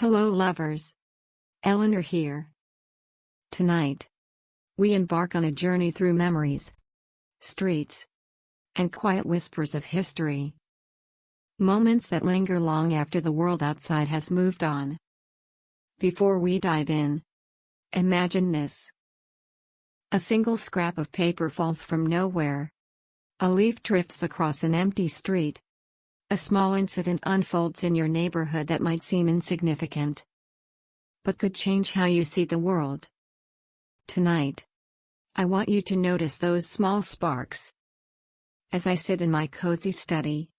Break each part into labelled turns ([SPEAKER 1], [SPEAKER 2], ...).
[SPEAKER 1] Hello lovers. Eleanor here. Tonight, we embark on a journey through memories, streets, and quiet whispers of history. Moments that linger long after the world outside has moved on. Before we dive in, imagine this. A single scrap of paper falls from nowhere. A leaf drifts across an empty street. A small incident unfolds in your neighborhood that might seem insignificant, but could change how you see the world. Tonight, I want you to notice those small sparks. As I sit in my cozy study,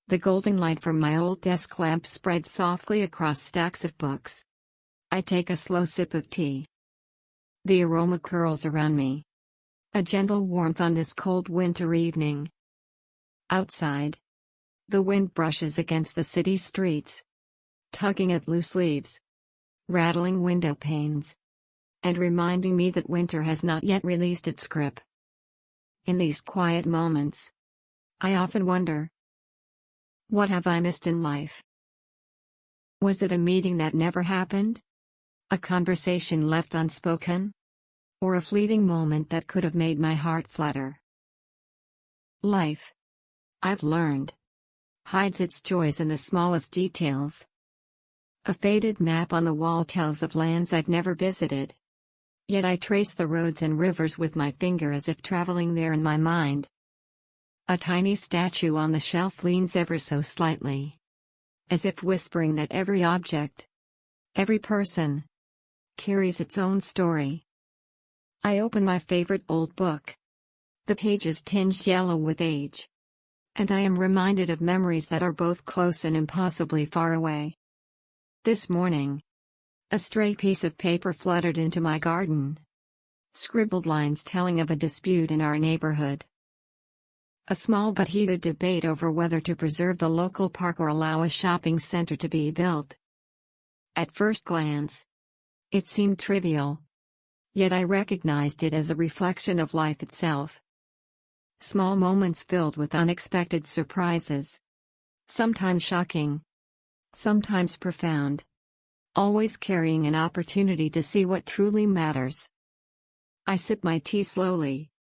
[SPEAKER 1] the golden light from my old desk lamp spreads softly across stacks of books. I take a slow sip of tea. The aroma curls around me. A gentle warmth on this cold winter evening. Outside, the wind brushes against the city streets, tugging at loose leaves, rattling window panes, and reminding me that winter has not yet released its grip. In these quiet moments, I often wonder, what have I missed in life? Was it a meeting that never happened? A conversation left unspoken? Or a fleeting moment that could have made my heart flutter? Life, I've learned, hides its joys in the smallest details. A faded map on the wall tells of lands I've never visited. Yet I trace the roads and rivers with my finger as if traveling there in my mind. A tiny statue on the shelf leans ever so slightly, as if whispering that every object, every person, carries its own story. I open my favorite old book. The pages tinged yellow with age. And I am reminded of memories that are both close and impossibly far away. This morning, a stray piece of paper fluttered into my garden. Scribbled lines telling of a dispute in our neighborhood. A small but heated debate over whether to preserve the local park or allow a shopping center to be built. At first glance, it seemed trivial. Yet I recognized it as a reflection of life itself. Small moments filled with unexpected surprises. Sometimes shocking. Sometimes profound. Always carrying an opportunity to see what truly matters. I sip my tea slowly,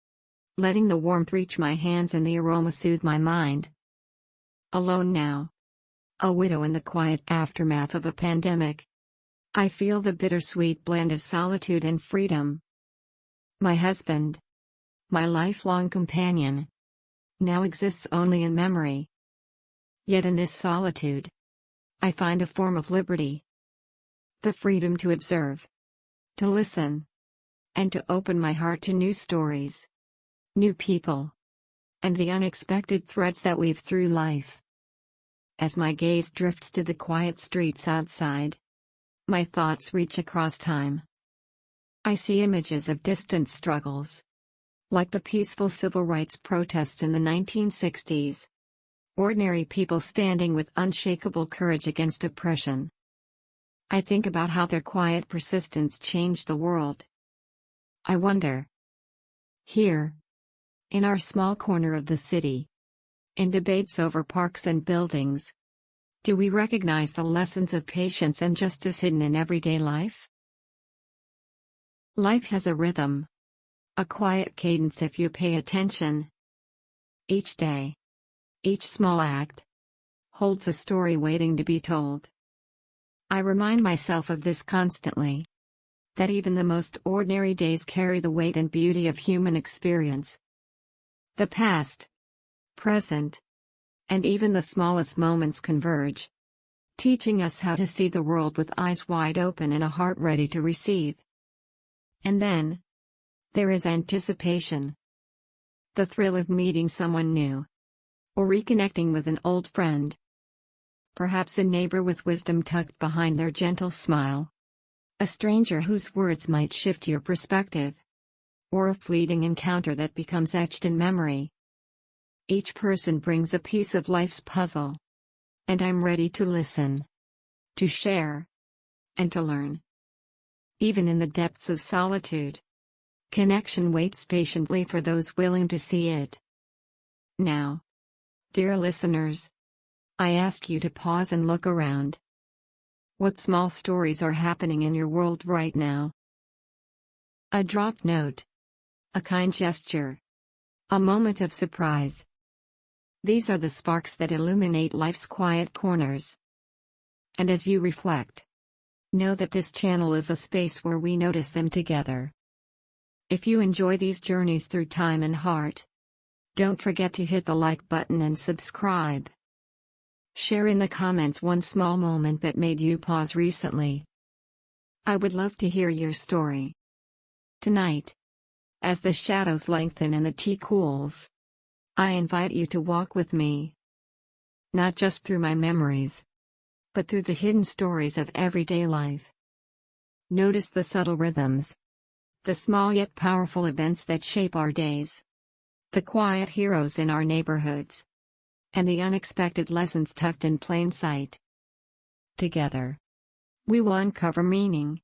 [SPEAKER 1] letting the warmth reach my hands and the aroma soothe my mind. Alone now. A widow in the quiet aftermath of a pandemic. I feel the bittersweet blend of solitude and freedom. My husband, my lifelong companion, now exists only in memory. Yet in this solitude, I find a form of liberty. The freedom to observe, to listen, and to open my heart to new stories, new people, and the unexpected threads that weave through life. As my gaze drifts to the quiet streets outside, my thoughts reach across time. I see images of distant struggles, like the peaceful civil rights protests in the 1960s. Ordinary people standing with unshakable courage against oppression. I think about how their quiet persistence changed the world. I wonder, here, in our small corner of the city, in debates over parks and buildings, do we recognize the lessons of patience and justice hidden in everyday life? Life has a rhythm. A quiet cadence if you pay attention. Each day, each small act, holds a story waiting to be told. I remind myself of this constantly. That even the most ordinary days carry the weight and beauty of human experience. The past, present, and even the smallest moments converge, teaching us how to see the world with eyes wide open and a heart ready to receive. And then, there is anticipation. The thrill of meeting someone new. Or reconnecting with an old friend. Perhaps a neighbor with wisdom tucked behind their gentle smile. A stranger whose words might shift your perspective. Or a fleeting encounter that becomes etched in memory. Each person brings a piece of life's puzzle. And I'm ready to listen. To share. And to learn. Even in the depths of solitude, connection waits patiently for those willing to see it. Now, dear listeners, I ask you to pause and look around. What small stories are happening in your world right now? A dropped note. A kind gesture. A moment of surprise. These are the sparks that illuminate life's quiet corners. And as you reflect, know that this channel is a space where we notice them together. If you enjoy these journeys through time and heart, don't forget to hit the like button and subscribe. Share in the comments one small moment that made you pause recently. I would love to hear your story. Tonight, as the shadows lengthen and the tea cools, I invite you to walk with me. Not just through my memories, but through the hidden stories of everyday life. Notice the subtle rhythms, the small yet powerful events that shape our days, the quiet heroes in our neighborhoods, and the unexpected lessons tucked in plain sight. Together, we will uncover meaning,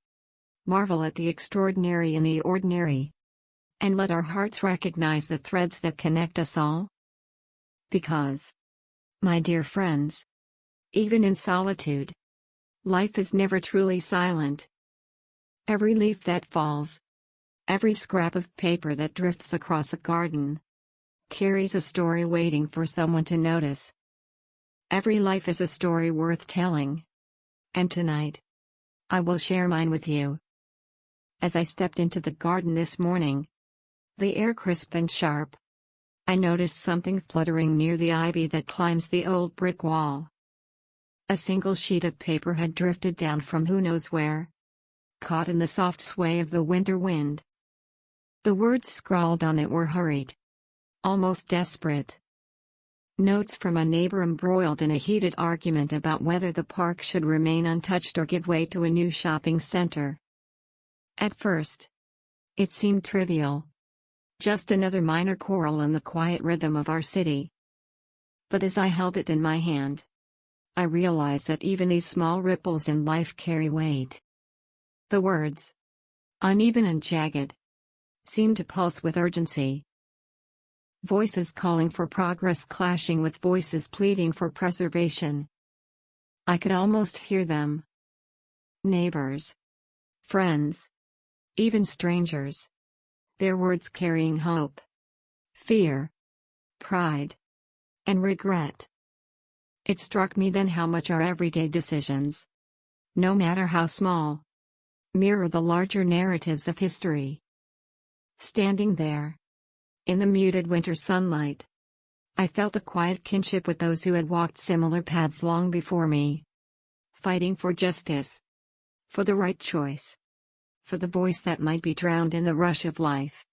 [SPEAKER 1] marvel at the extraordinary in the ordinary, and let our hearts recognize the threads that connect us all. Because, my dear friends, even in solitude, life is never truly silent. Every leaf that falls, every scrap of paper that drifts across a garden, carries a story waiting for someone to notice. Every life is a story worth telling. And tonight, I will share mine with you. As I stepped into the garden this morning, the air crisp and sharp, I noticed something fluttering near the ivy that climbs the old brick wall. A single sheet of paper had drifted down from who knows where, caught in the soft sway of the winter wind. The words scrawled on it were hurried, almost desperate. Notes from a neighbor embroiled in a heated argument about whether the park should remain untouched or give way to a new shopping center. At first, it seemed trivial. Just another minor quarrel in the quiet rhythm of our city. But as I held it in my hand, I realized that even these small ripples in life carry weight. The words, uneven and jagged, seemed to pulse with urgency. Voices calling for progress clashing with voices pleading for preservation. I could almost hear them. Neighbors, friends, even strangers. Their words carrying hope, fear, pride, and regret. It struck me then how much our everyday decisions, no matter how small, mirror the larger narratives of history. Standing there, in the muted winter sunlight, I felt a quiet kinship with those who had walked similar paths long before me, fighting for justice, for the right choice, for the voice that might be drowned in the rush of life.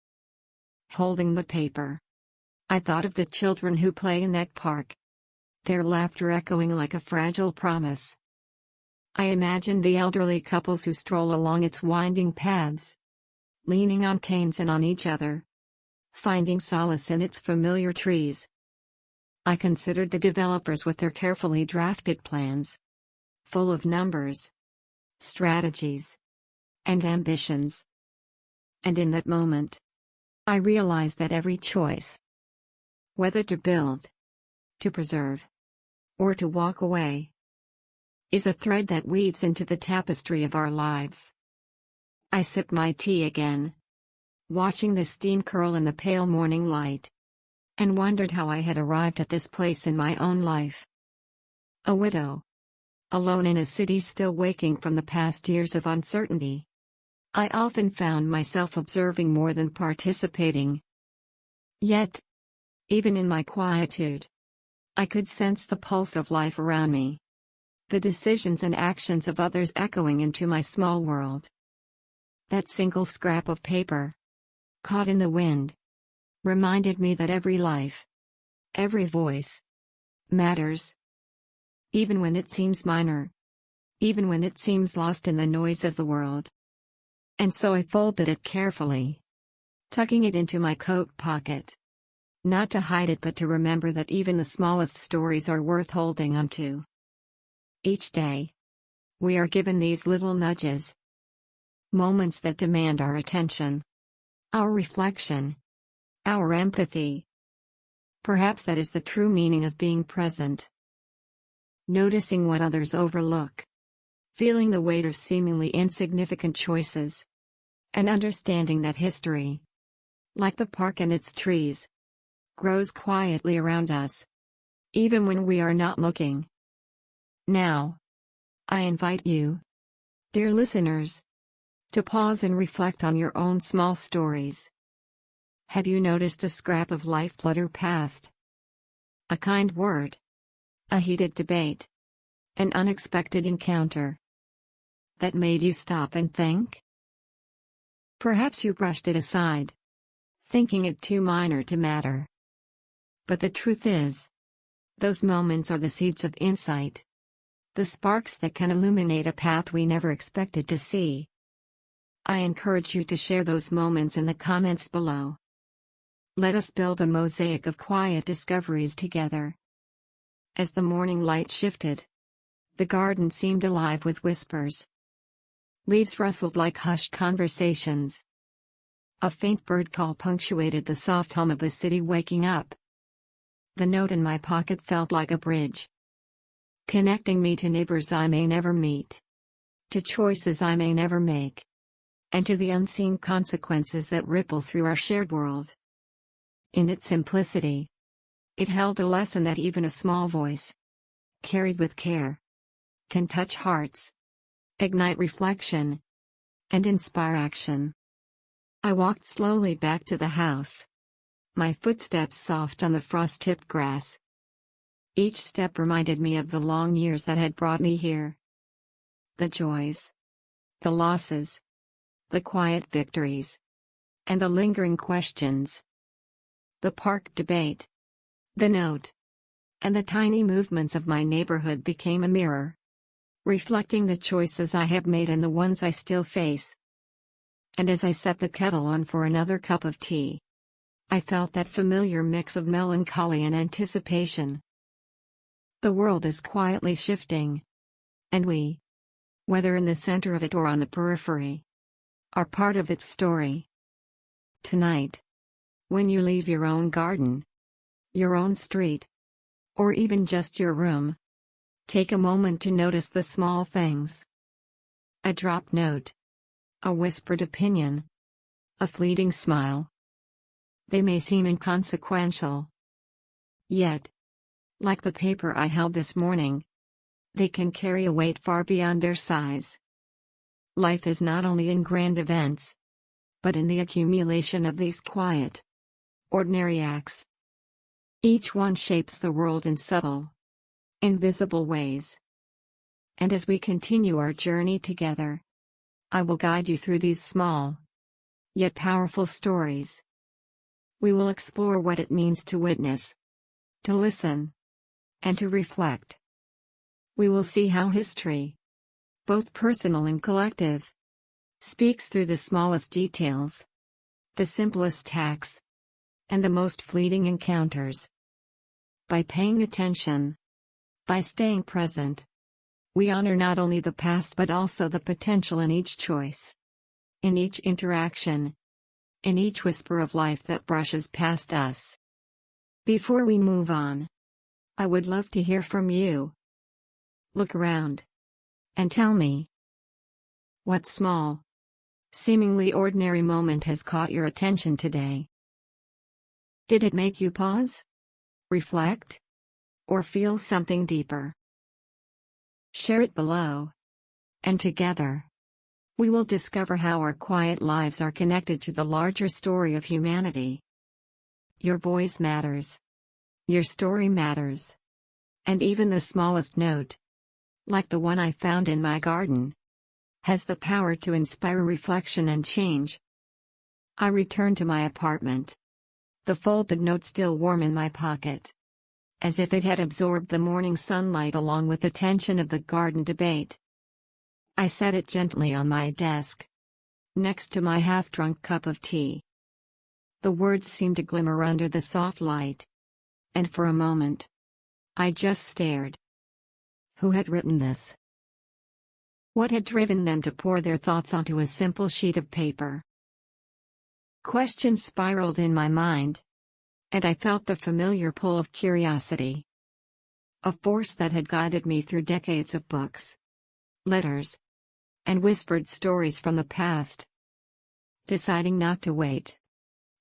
[SPEAKER 1] Holding the paper, I thought of the children who play in that park, their laughter echoing like a fragile promise. I imagined the elderly couples who stroll along its winding paths, leaning on canes and on each other, finding solace in its familiar trees. I considered the developers with their carefully drafted plans, full of numbers, strategies, and ambitions. And in that moment, I realized that every choice, whether to build, to preserve, or to walk away, is a thread that weaves into the tapestry of our lives. I sipped my tea again, watching the steam curl in the pale morning light, and wondered how I had arrived at this place in my own life. A widow, alone in a city still waking from the past years of uncertainty. I often found myself observing more than participating. Yet, even in my quietude, I could sense the pulse of life around me, the decisions and actions of others echoing into my small world. That single scrap of paper, caught in the wind, reminded me that every life, every voice, matters. Even when it seems minor, even when it seems lost in the noise of the world. And so I folded it carefully, tucking it into my coat pocket. Not to hide it but to remember that even the smallest stories are worth holding onto. Each day, we are given these little nudges. Moments that demand our attention, our reflection, our empathy. Perhaps that is the true meaning of being present. Noticing what others overlook. feeling the weight of seemingly insignificant choices, and understanding that history, like the park and its trees, grows quietly around us, even when we are not looking. Now, I invite you, dear listeners, to pause and reflect on your own small stories. Have you noticed a scrap of life flutter past? A kind word, a heated debate, an unexpected encounter that made you stop and think? Perhaps you brushed it aside, thinking it too minor to matter. But the truth is, those moments are the seeds of insight, the sparks that can illuminate a path we never expected to see. I encourage you to share those moments in the comments below. Let us build a mosaic of quiet discoveries together. As the morning light shifted, the garden seemed alive with whispers. Leaves rustled like hushed conversations. A faint bird call punctuated the soft hum of the city waking up. The note in my pocket felt like a bridge, connecting me to neighbors I may never meet, to choices I may never make, and to the unseen consequences that ripple through our shared world. In its simplicity, it held a lesson that even a small voice, carried with care, can touch hearts, ignite reflection, and inspire action. I walked slowly back to the house, my footsteps soft on the frost-tipped grass. Each step reminded me of the long years that had brought me here. The joys, the losses, the quiet victories, and the lingering questions. The park debate, the note, and the tiny movements of my neighborhood became a mirror, reflecting the choices I have made and the ones I still face. And as I set the kettle on for another cup of tea, I felt that familiar mix of melancholy and anticipation. The world is quietly shifting, and we, whether in the center of it or on the periphery, are part of its story. Tonight, when you leave your own garden, your own street, or even just your room, take a moment to notice the small things. A dropped note, a whispered opinion, a fleeting smile. They may seem inconsequential, yet, like the paper I held this morning, they can carry a weight far beyond their size. Life is not only in grand events, but in the accumulation of these quiet, ordinary acts. Each one shapes the world in subtle, invisible ways. And as we continue our journey together, I will guide you through these small, yet powerful stories. We will explore what it means to witness, to listen, and to reflect. We will see how history, both personal and collective, speaks through the smallest details, the simplest acts, and the most fleeting encounters. By paying attention, by staying present, we honor not only the past but also the potential in each choice, in each interaction, in each whisper of life that brushes past us. Before we move on, I would love to hear from you. Look around, and tell me, what small, seemingly ordinary moment has caught your attention today? Did it make you pause, reflect, or feel something deeper? Share it below, and together, we will discover how our quiet lives are connected to the larger story of humanity. Your voice matters. Your story matters. And even the smallest note, like the one I found in my garden, has the power to inspire reflection and change. I returned to my apartment, the folded note still warm in my pocket, as if it had absorbed the morning sunlight along with the tension of the garden debate. I set it gently on my desk, next to my half-drunk cup of tea. The words seemed to glimmer under the soft light, and for a moment, I just stared. Who had written this? What had driven them to pour their thoughts onto a simple sheet of paper? Questions spiraled in my mind, and I felt the familiar pull of curiosity. A force that had guided me through decades of books, letters, and whispered stories from the past. Deciding not to wait,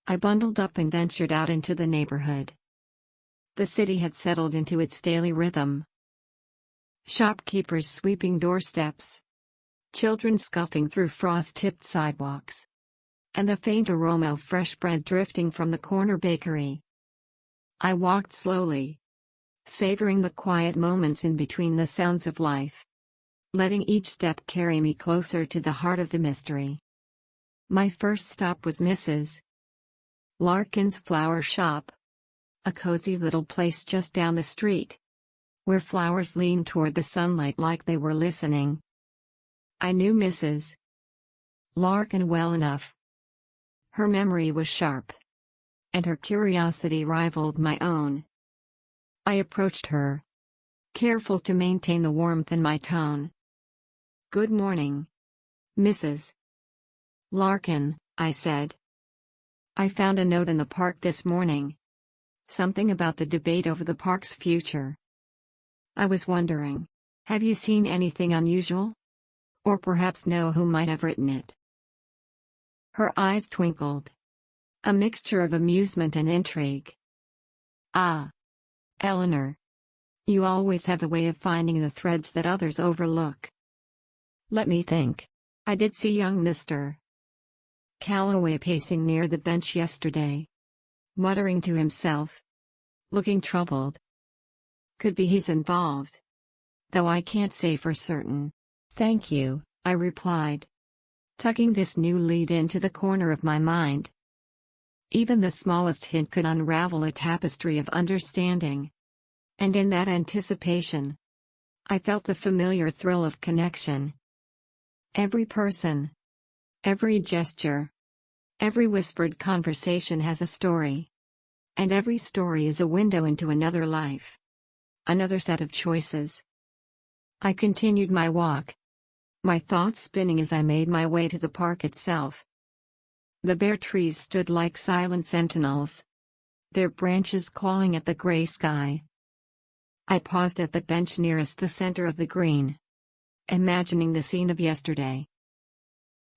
[SPEAKER 1] I bundled up and ventured out into the neighborhood. The city had settled into its daily rhythm. Shopkeepers sweeping doorsteps, children scuffing through frost-tipped sidewalks, and the faint aroma of fresh bread drifting from the corner bakery. I walked slowly, savoring the quiet moments in between the sounds of life, letting each step carry me closer to the heart of the mystery. My first stop was Mrs. Larkin's flower shop, a cozy little place just down the street, where flowers leaned toward the sunlight like they were listening. I knew Mrs. Larkin well enough. Her memory was sharp, and her curiosity rivaled my own. I approached her, careful to maintain the warmth in my tone. "Good morning, Mrs. Larkin," I said. "I found a note in the park this morning. Something about the debate over the park's future. I was wondering, have you seen anything unusual? Or perhaps know who might have written it?" Her eyes twinkled, a mixture of amusement and intrigue. "Ah, Eleanor. You always have a way of finding the threads that others overlook. Let me think. I did see young Mr. Calloway pacing near the bench yesterday, muttering to himself, looking troubled. Could be he's involved, though I can't say for certain." "Thank you," I replied, tucking this new lead into the corner of my mind. Even the smallest hint could unravel a tapestry of understanding. And in that anticipation, I felt the familiar thrill of connection. Every person, every gesture, every whispered conversation has a story. And every story is a window into another life, another set of choices. I continued my walk, my thoughts spinning as I made my way to the park itself. The bare trees stood like silent sentinels, their branches clawing at the gray sky. I paused at the bench nearest the center of the green, imagining the scene of yesterday.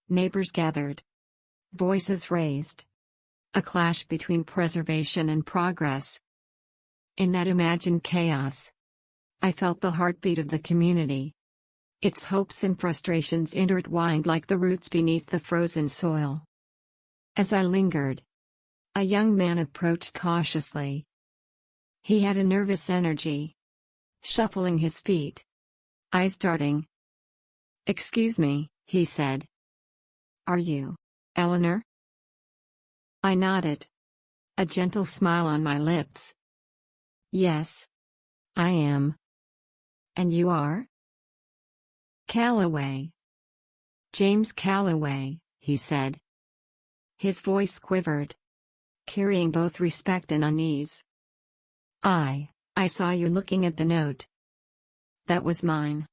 [SPEAKER 1] Neighbors gathered, voices raised, a clash between preservation and progress. In that imagined chaos, I felt the heartbeat of the community, its hopes and frustrations intertwined like the roots beneath the frozen soil. As I lingered, a young man approached cautiously. He had a nervous energy, shuffling his feet, eyes darting. "Excuse me," he said. "Are you Eleanor?" I nodded, a gentle smile on my lips. "Yes, I am. And you are?" "Calloway. James Calloway," he said. His voice quivered, carrying both respect and unease. I saw you looking at the note. That was mine.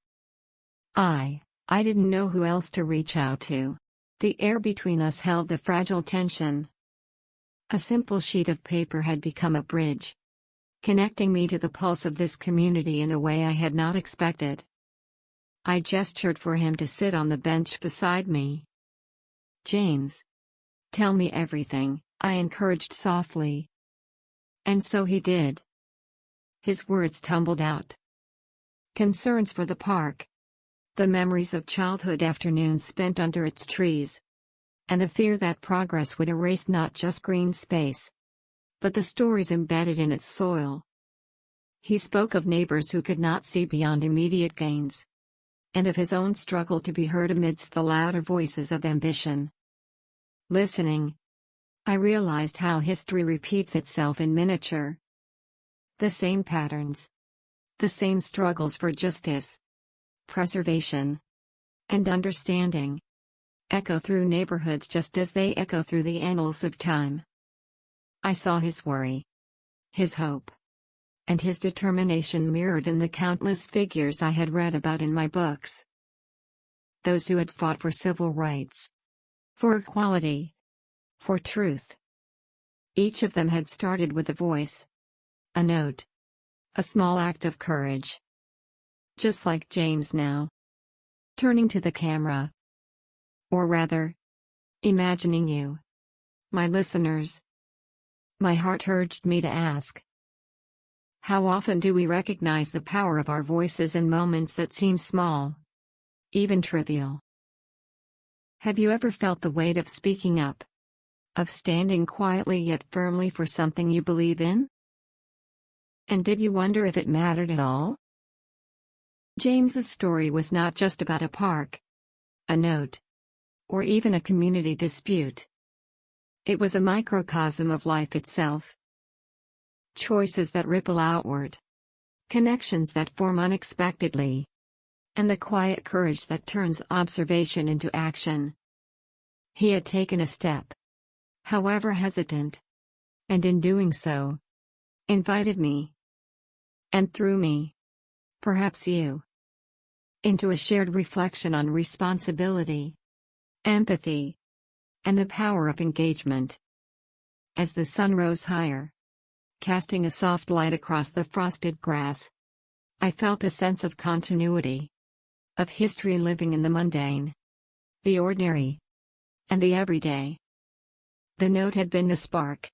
[SPEAKER 1] I didn't know who else to reach out to. The air between us held a fragile tension. A simple sheet of paper had become a bridge, connecting me to the pulse of this community in a way I had not expected. I gestured for him to sit on the bench beside me. "James, tell me everything," I encouraged softly. And so he did. His words tumbled out. Concerns for the park, the memories of childhood afternoons spent under its trees, and the fear that progress would erase not just green space, but the stories embedded in its soil. He spoke of neighbors who could not see beyond immediate gains, and of his own struggle to be heard amidst the louder voices of ambition. Listening, I realized how history repeats itself in miniature. The same patterns, the same struggles for justice, preservation, and understanding, echo through neighborhoods just as they echo through the annals of time. I saw his worry, his hope, and his determination mirrored in the countless figures I had read about in my books. Those who had fought for civil rights, for equality, for truth. Each of them had started with a voice, a note, a small act of courage. Just like James now. Turning to the camera. Or rather, imagining you, my listeners. My heart urged me to ask, how often do we recognize the power of our voices in moments that seem small, even trivial? Have you ever felt the weight of speaking up? Of standing quietly yet firmly for something you believe in? And did you wonder if it mattered at all? James's story was not just about a park, a note, or even a community dispute. It was a microcosm of life itself. Choices that ripple outward, connections that form unexpectedly, and the quiet courage that turns observation into action. He had taken a step, however hesitant, and in doing so, invited me, and through me, perhaps you, into a shared reflection on responsibility, empathy, and the power of engagement. As the sun rose higher, casting a soft light across the frosted grass, I felt a sense of continuity, of history living in the mundane, the ordinary, and the everyday. The note had been the spark.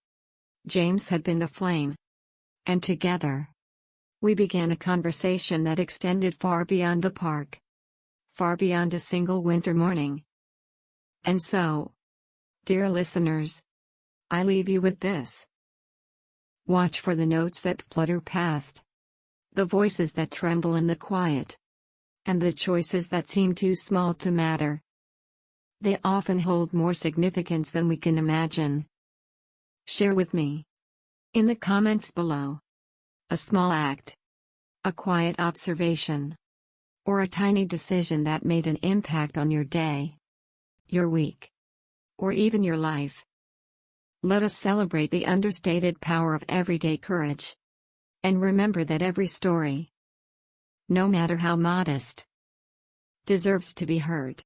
[SPEAKER 1] James had been the flame. And together, we began a conversation that extended far beyond the park, far beyond a single winter morning. And so, dear listeners, I leave you with this. Watch for the notes that flutter past, the voices that tremble in the quiet, and the choices that seem too small to matter. They often hold more significance than we can imagine. Share with me, in the comments below, a small act, a quiet observation, or a tiny decision that made an impact on your day, your week, or even your life. Let us celebrate the understated power of everyday courage. And remember that every story, no matter how modest, deserves to be heard.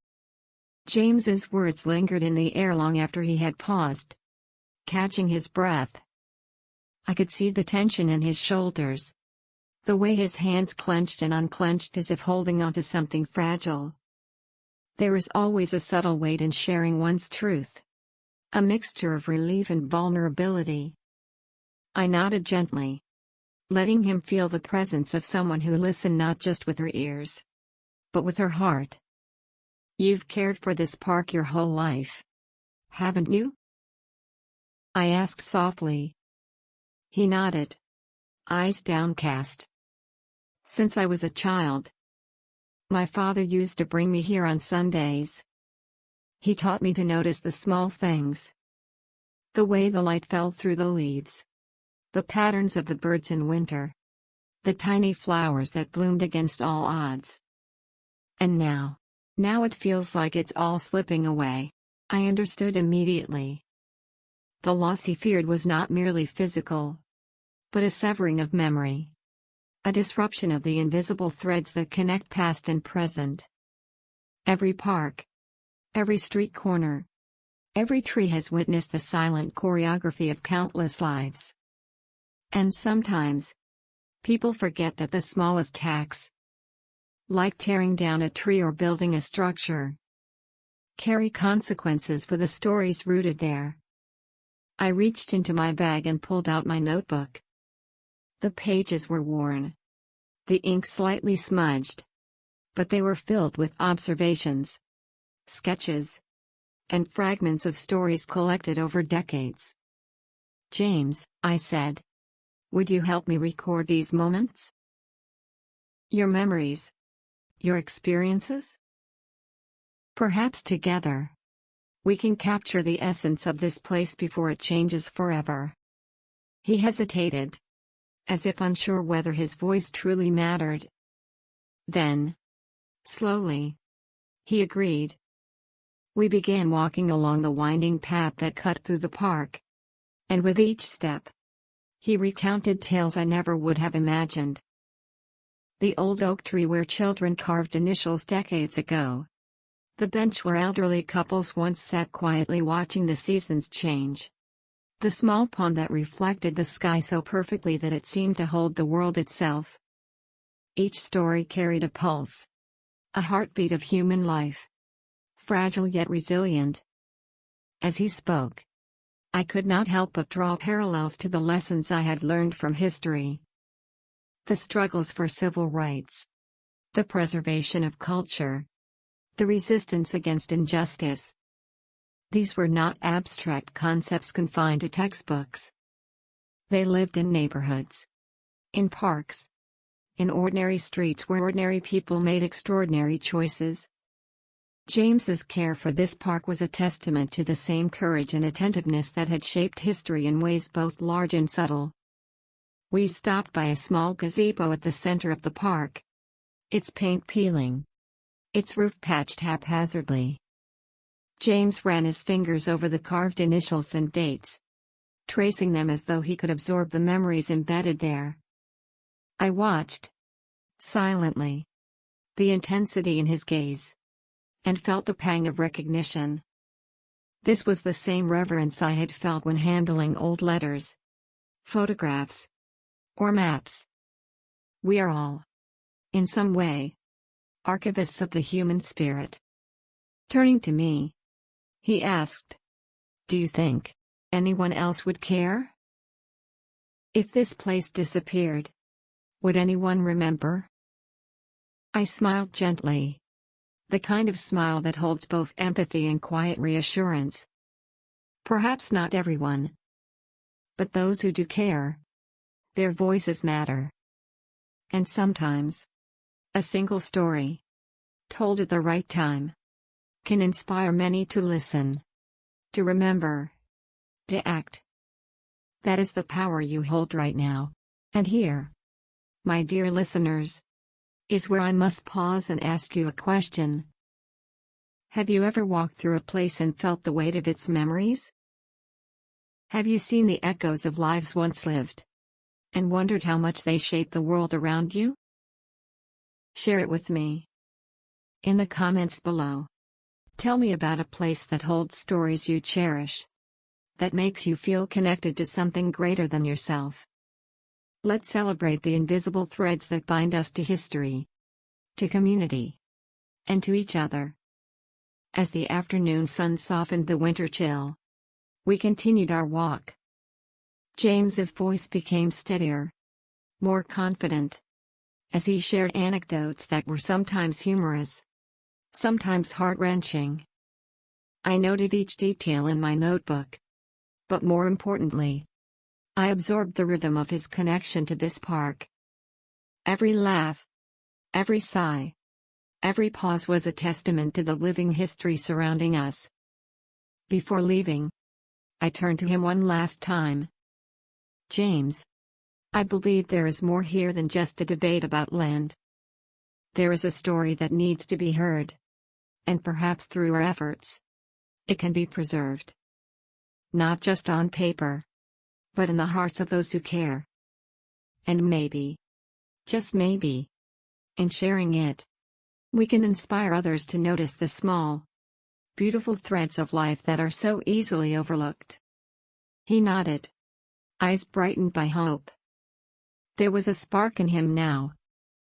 [SPEAKER 1] James's words lingered in the air long after he had paused, catching his breath. I could see the tension in his shoulders, the way his hands clenched and unclenched as if holding onto something fragile. There is always a subtle weight in sharing one's truth, a mixture of relief and vulnerability. I nodded gently, letting him feel the presence of someone who listened not just with her ears, but with her heart. You've cared for this park your whole life, haven't you? I asked softly. He nodded, eyes downcast. Since I was a child. My father used to bring me here on Sundays. He taught me to notice the small things. The way the light fell through the leaves. The patterns of the birds in winter. The tiny flowers that bloomed against all odds. And now it feels like it's all slipping away. I understood immediately. The loss he feared was not merely physical, but a severing of memory. A disruption of the invisible threads that connect past and present. Every park, every street corner, every tree has witnessed the silent choreography of countless lives. And sometimes, people forget that the smallest acts, like tearing down a tree or building a structure, carry consequences for the stories rooted there. I reached into my bag and pulled out my notebook. The pages were worn, the ink slightly smudged, but they were filled with observations, sketches, and fragments of stories collected over decades. James, I said, would you help me record these moments? Your memories, your experiences? Perhaps together, we can capture the essence of this place before it changes forever. He hesitated, as if unsure whether his voice truly mattered. Then, slowly, he agreed. We began walking along the winding path that cut through the park. And with each step, he recounted tales I never would have imagined. The old oak tree where children carved initials decades ago. The bench where elderly couples once sat quietly watching the seasons change. The small pond that reflected the sky so perfectly that it seemed to hold the world itself. Each story carried a pulse, a heartbeat of human life. Fragile yet resilient. As he spoke, I could not help but draw parallels to the lessons I had learned from history. The struggles for civil rights, the preservation of culture, the resistance against injustice. These were not abstract concepts confined to textbooks. They lived in neighborhoods, in parks, in ordinary streets where ordinary people made extraordinary choices. James's care for this park was a testament to the same courage and attentiveness that had shaped history in ways both large and subtle. We stopped by a small gazebo at the center of the park, its paint peeling, its roof patched haphazardly. James ran his fingers over the carved initials and dates, tracing them as though he could absorb the memories embedded there. I watched, silently, the intensity in his gaze, and felt a pang of recognition. This was the same reverence I had felt when handling old letters, photographs, or maps. We are all, in some way, archivists of the human spirit. Turning to me, he asked, "Do you think anyone else would care? If this place disappeared, would anyone remember?" I smiled gently. The kind of smile that holds both empathy and quiet reassurance. Perhaps not everyone. But those who do care, their voices matter. And sometimes, a single story, told at the right time, can inspire many to listen, to remember, to act. That is the power you hold right now. And here, my dear listeners, is where I must pause and ask you a question. Have you ever walked through a place and felt the weight of its memories? Have you seen the echoes of lives once lived, and wondered how much they shape the world around you? Share it with me in the comments below. Tell me about a place that holds stories you cherish, that makes you feel connected to something greater than yourself. Let's celebrate the invisible threads that bind us to history, to community, and to each other. As the afternoon sun softened the winter chill, we continued our walk. James's voice became steadier, more confident, as he shared anecdotes that were sometimes humorous, sometimes heart-wrenching. I noted each detail in my notebook. But more importantly, I absorbed the rhythm of his connection to this park. Every laugh, every sigh, every pause was a testament to the living history surrounding us. Before leaving, I turned to him one last time. "James, I believe there is more here than just a debate about land. There is a story that needs to be heard. And perhaps through our efforts, it can be preserved. Not just on paper, but in the hearts of those who care. And maybe, just maybe, in sharing it, we can inspire others to notice the small, beautiful threads of life that are so easily overlooked." He nodded, eyes brightened by hope. There was a spark in him now,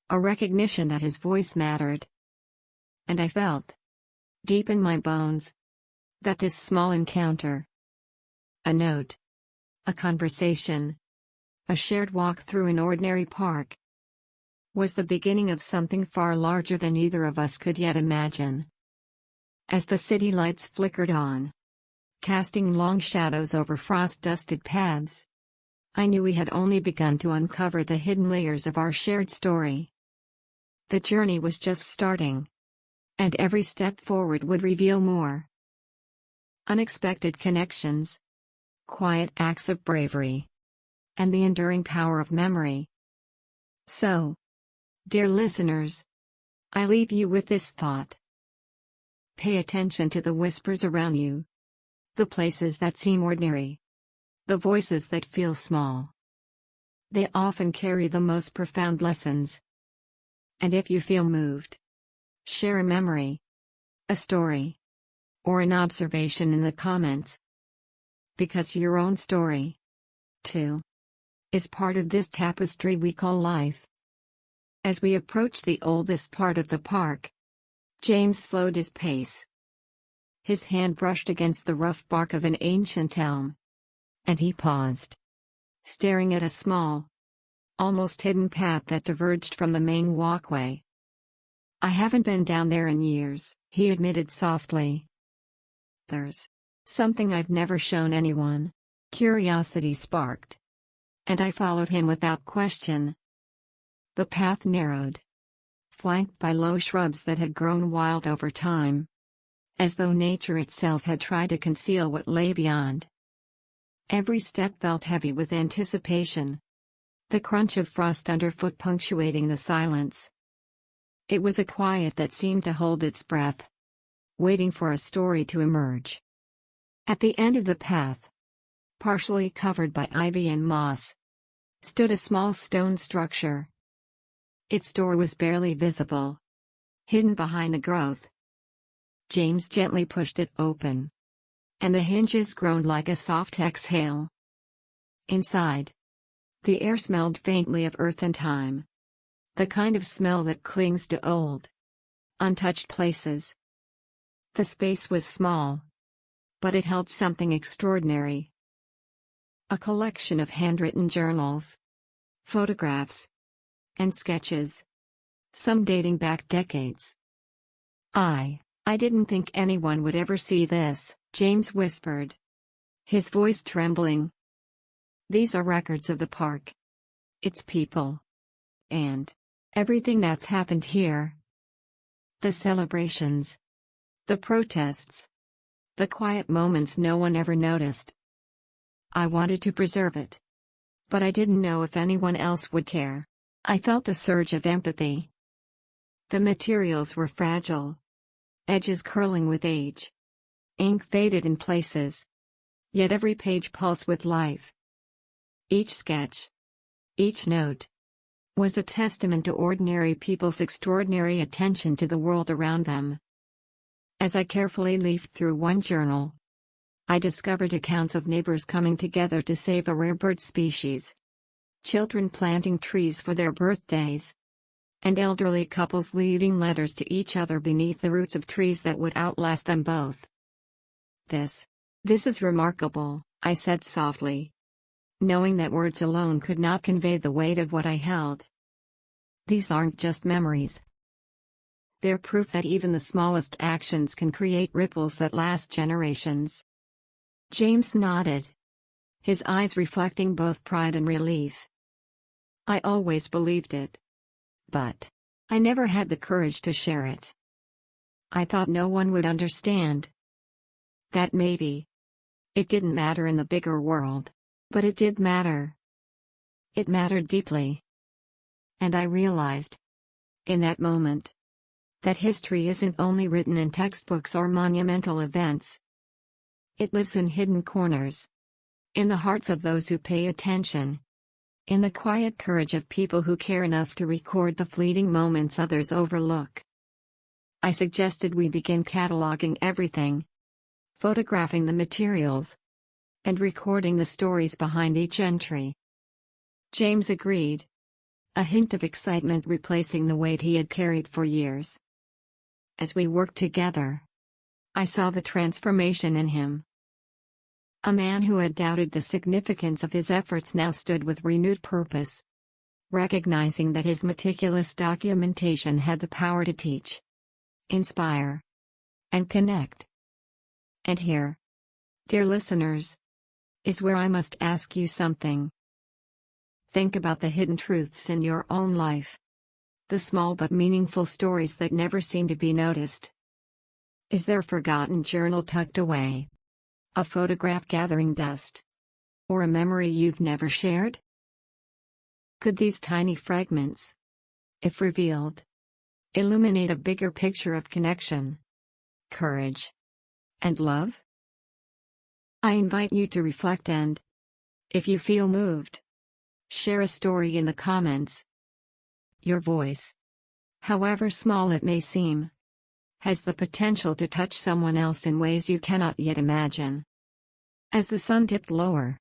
[SPEAKER 1] a recognition that his voice mattered. And I felt, deep in my bones, that this small encounter, a note, a conversation, a shared walk through an ordinary park, was the beginning of something far larger than either of us could yet imagine. As the city lights flickered on, casting long shadows over frost-dusted paths, I knew we had only begun to uncover the hidden layers of our shared story. The journey was just starting, and every step forward would reveal more. Unexpected connections, quiet acts of bravery, and the enduring power of memory. So, dear listeners, I leave you with this thought. Pay attention to the whispers around you, the places that seem ordinary, the voices that feel small. They often carry the most profound lessons. And if you feel moved, share a memory, a story, or an observation in the comments. Because your own story, too, is part of this tapestry we call life. As we approach the oldest part of the park, James slowed his pace. His hand brushed against the rough bark of an ancient elm. And he paused, staring at a small, almost hidden path that diverged from the main walkway. "I haven't been down there in years," he admitted softly. "There's something I've never shown anyone." Curiosity sparked, and I followed him without question. The path narrowed, flanked by low shrubs that had grown wild over time, as though nature itself had tried to conceal what lay beyond. Every step felt heavy with anticipation, the crunch of frost underfoot punctuating the silence. It was a quiet that seemed to hold its breath, waiting for a story to emerge. At the end of the path, partially covered by ivy and moss, stood a small stone structure. Its door was barely visible, hidden behind the growth. James gently pushed it open, and the hinges groaned like a soft exhale. Inside, the air smelled faintly of earth and time, the kind of smell that clings to old, untouched places. The space was small, but it held something extraordinary. A collection of handwritten journals, photographs, and sketches, some dating back decades. I didn't think anyone would ever see this," James whispered, his voice trembling. "These are records of the park, its people, and everything that's happened here. The celebrations, the protests, the quiet moments no one ever noticed. I wanted to preserve it, but I didn't know if anyone else would care." I felt a surge of empathy. The materials were fragile, edges curling with age, ink faded in places, yet every page pulsed with life. Each sketch, each note, was a testament to ordinary people's extraordinary attention to the world around them. As I carefully leafed through one journal, I discovered accounts of neighbors coming together to save a rare bird species, children planting trees for their birthdays, and elderly couples leaving letters to each other beneath the roots of trees that would outlast them both. This is remarkable," I said softly, knowing that words alone could not convey the weight of what I held. "These aren't just memories. They're proof that even the smallest actions can create ripples that last generations." James nodded, his eyes reflecting both pride and relief. "I always believed it, but I never had the courage to share it. I thought no one would understand. That maybe it didn't matter in the bigger world, but it did matter. It mattered deeply. And I realized, in that moment, that history isn't only written in textbooks or monumental events. It lives in hidden corners, in the hearts of those who pay attention, in the quiet courage of people who care enough to record the fleeting moments others overlook." I suggested we begin cataloging everything, photographing the materials, and recording the stories behind each entry. James agreed, a hint of excitement replacing the weight he had carried for years. As we worked together, I saw the transformation in him. A man who had doubted the significance of his efforts now stood with renewed purpose, recognizing that his meticulous documentation had the power to teach, inspire, and connect. And here, dear listeners, is where I must ask you something. Think about the hidden truths in your own life, the small but meaningful stories that never seem to be noticed. Is there a forgotten journal tucked away? A photograph gathering dust? Or a memory you've never shared? Could these tiny fragments, if revealed, illuminate a bigger picture of connection, courage, and love? I invite you to reflect and, if you feel moved, share a story in the comments. Your voice, however small it may seem, has the potential to touch someone else in ways you cannot yet imagine. As the sun dipped lower,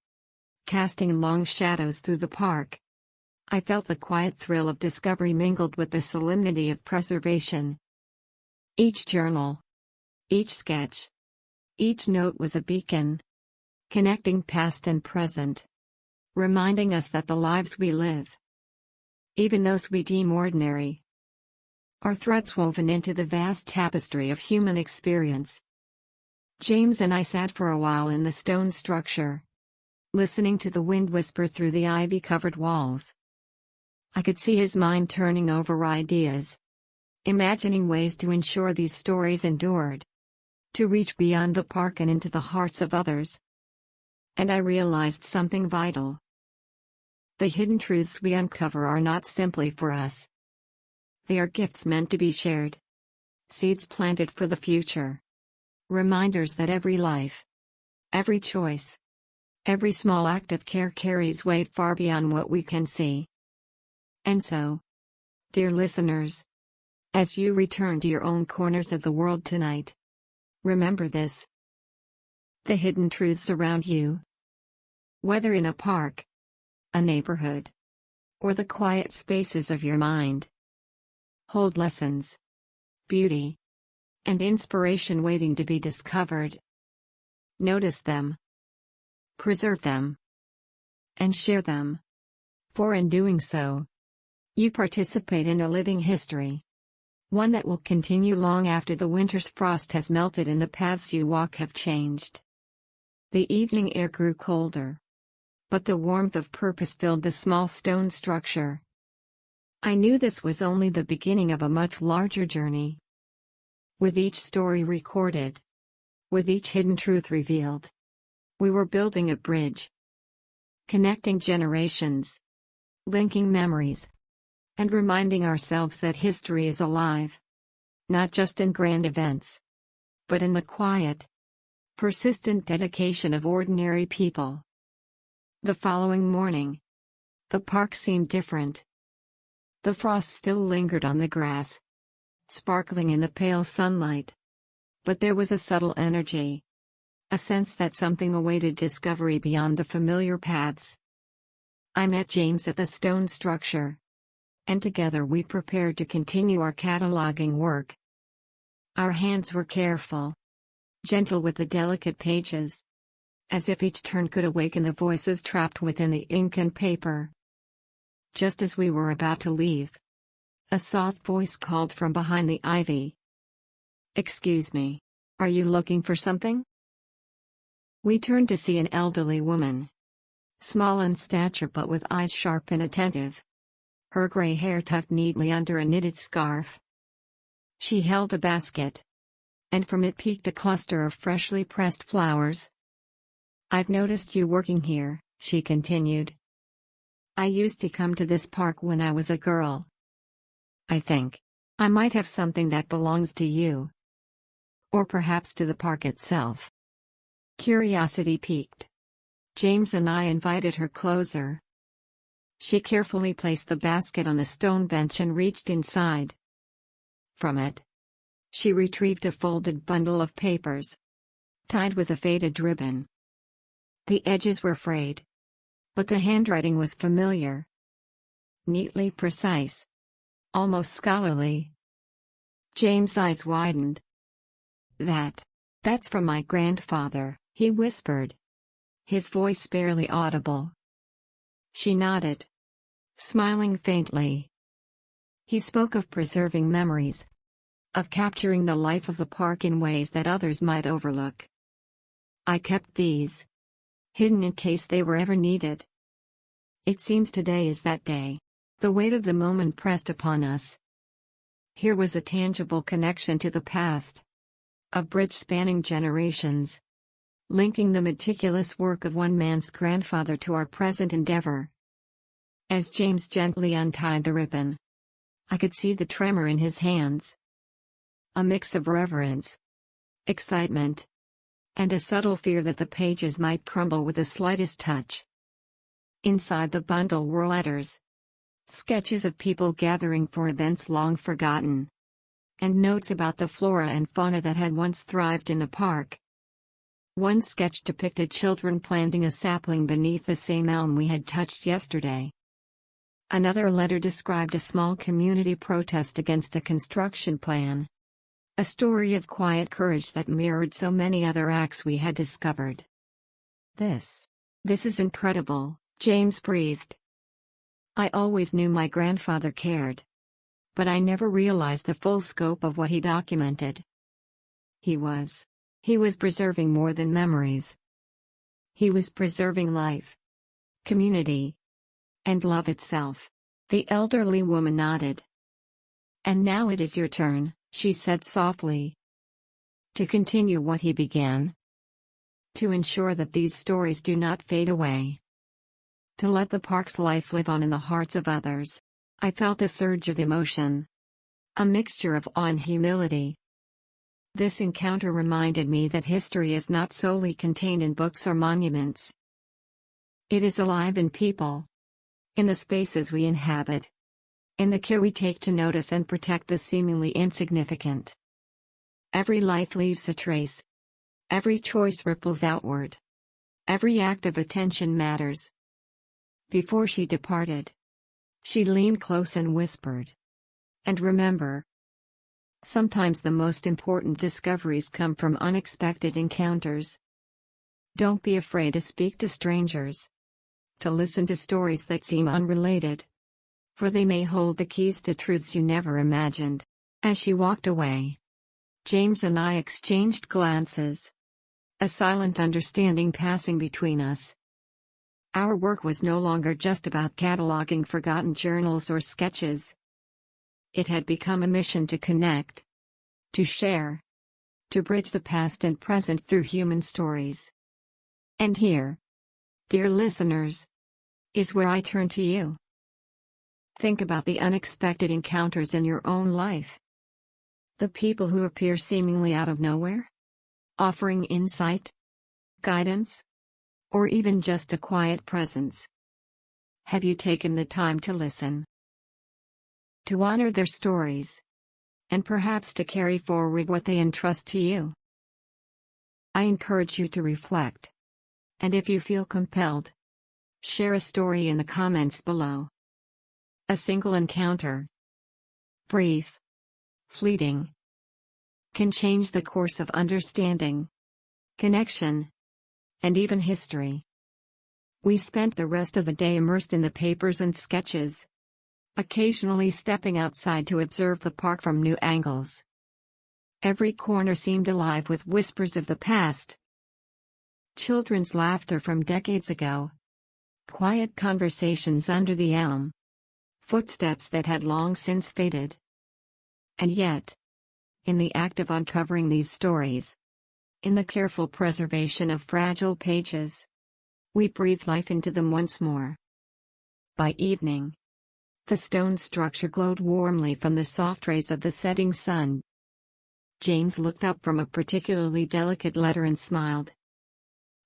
[SPEAKER 1] casting long shadows through the park, I felt the quiet thrill of discovery mingled with the solemnity of preservation. Each journal, each sketch, each note was a beacon, connecting past and present, reminding us that the lives we live, even those we deem ordinary, are threads woven into the vast tapestry of human experience. James and I sat for a while in the stone structure, listening to the wind whisper through the ivy-covered walls. I could see his mind turning over ideas, imagining ways to ensure these stories endured, to reach beyond the park and into the hearts of others. And I realized something vital. The hidden truths we uncover are not simply for us. They are gifts meant to be shared. Seeds planted for the future. Reminders that every life, every choice, every small act of care carries weight far beyond what we can see. And so, dear listeners, as you return to your own corners of the world tonight, remember this. The hidden truths around you, whether in a park, a neighborhood, or the quiet spaces of your mind, hold lessons, beauty, and inspiration waiting to be discovered. Notice them, preserve them, and share them, for in doing so, you participate in a living history, one that will continue long after the winter's frost has melted and the paths you walk have changed. The evening air grew colder, but the warmth of purpose filled the small stone structure. I knew this was only the beginning of a much larger journey. With each story recorded, with each hidden truth revealed, we were building a bridge, connecting generations, linking memories, and reminding ourselves that history is alive, not just in grand events, but in the quiet, persistent dedication of ordinary people. The following morning, the park seemed different. The frost still lingered on the grass, sparkling in the pale sunlight. But there was a subtle energy, a sense that something awaited discovery beyond the familiar paths. I met James at the stone structure, and together we prepared to continue our cataloging work. Our hands were careful, gentle with the delicate pages, as if each turn could awaken the voices trapped within the ink and paper. Just as we were about to leave, a soft voice called from behind the ivy. "Excuse me, are you looking for something?" We turned to see an elderly woman, small in stature but with eyes sharp and attentive, her gray hair tucked neatly under a knitted scarf. She held a basket, and from it peeked a cluster of freshly pressed flowers. "I've noticed you working here," she continued. "I used to come to this park when I was a girl. I think I might have something that belongs to you. Or perhaps to the park itself." Curiosity piqued, James and I invited her closer. She carefully placed the basket on the stone bench and reached inside. From it, she retrieved a folded bundle of papers, tied with a faded ribbon. The edges were frayed, but the handwriting was familiar. Neatly precise, almost scholarly. James' eyes widened. That's from my grandfather," he whispered, his voice barely audible. She nodded, smiling faintly. He spoke of preserving memories, of capturing the life of the park in ways that others might overlook. I kept these, hidden in case they were ever needed. It seems today is that day. The weight of the moment pressed upon us. Here was a tangible connection to the past, a bridge spanning generations, linking the meticulous work of one man's grandfather to our present endeavor. As James gently untied the ribbon, I could see the tremor in his hands. A mix of reverence, excitement, and a subtle fear that the pages might crumble with the slightest touch. Inside the bundle were letters, sketches of people gathering for events long forgotten, and notes about the flora and fauna that had once thrived in the park. One sketch depicted children planting a sapling beneath the same elm we had touched yesterday. Another letter described a small community protest against a construction plan. A story of quiet courage that mirrored so many other acts we had discovered. This is incredible, James breathed. I always knew my grandfather cared. But I never realized the full scope of what he documented. He was preserving more than memories. He was preserving life, community, and love itself. The elderly woman nodded. And now it is your turn, she said softly. To continue what he began. To ensure that these stories do not fade away. To let the park's life live on in the hearts of others. I felt a surge of emotion. A mixture of awe and humility. This encounter reminded me that history is not solely contained in books or monuments. It is alive in people. In the spaces we inhabit. In the care we take to notice and protect the seemingly insignificant. Every life leaves a trace. Every choice ripples outward. Every act of attention matters. Before she departed, she leaned close and whispered. And remember, sometimes the most important discoveries come from unexpected encounters. Don't be afraid to speak to strangers. To listen to stories that seem unrelated. For they may hold the keys to truths you never imagined. As she walked away, James and I exchanged glances. A silent understanding passing between us. Our work was no longer just about cataloging forgotten journals or sketches. It had become a mission to connect, to share, to bridge the past and present through human stories. And here, dear listeners, is where I turn to you. Think about the unexpected encounters in your own life. The people who appear seemingly out of nowhere, offering insight, guidance, or even just a quiet presence. Have you taken the time to listen? To honor their stories, and perhaps to carry forward what they entrust to you? I encourage you to reflect. And if you feel compelled, share a story in the comments below. A single encounter, brief, fleeting, can change the course of understanding, connection, and even history. We spent the rest of the day immersed in the papers and sketches, occasionally stepping outside to observe the park from new angles. Every corner seemed alive with whispers of the past. Children's laughter from decades ago. Quiet conversations under the elm. Footsteps that had long since faded. And yet, in the act of uncovering these stories, in the careful preservation of fragile pages, we breathed life into them once more. By evening, the stone structure glowed warmly from the soft rays of the setting sun. James looked up from a particularly delicate letter and smiled.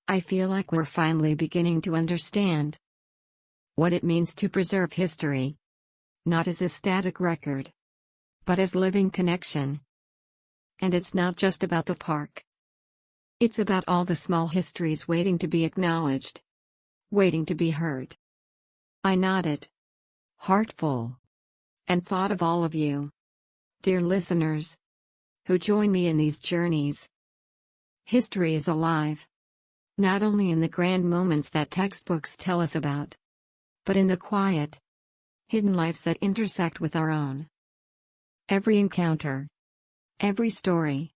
[SPEAKER 1] I feel like we're finally beginning to understand what it means to preserve history. Not as a static record, but as living connection. And it's not just about the park. It's about all the small histories waiting to be acknowledged. Waiting to be heard. I nodded. Heartful. And thought of all of you, dear listeners, who join me in these journeys. History is alive. Not only in the grand moments that textbooks tell us about, but in the quiet, hidden lives that intersect with our own. Every encounter, every story,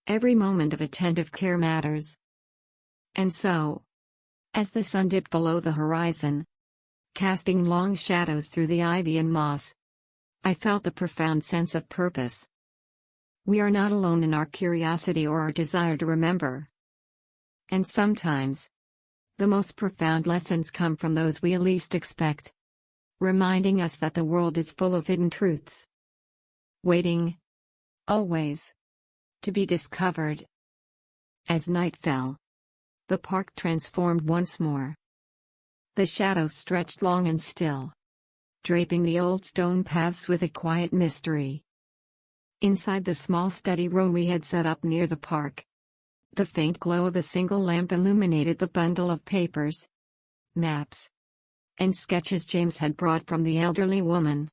[SPEAKER 1] every moment of attentive care matters. And so, as the sun dipped below the horizon, casting long shadows through the ivy and moss, I felt a profound sense of purpose. We are not alone in our curiosity or our desire to remember. And sometimes, the most profound lessons come from those we least expect, reminding us that the world is full of hidden truths. Waiting, always, to be discovered. As night fell, the park transformed once more. The shadows stretched long and still, draping the old stone paths with a quiet mystery. Inside the small study room we had set up near the park, the faint glow of a single lamp illuminated the bundle of papers, maps, and sketches James had brought from the elderly woman.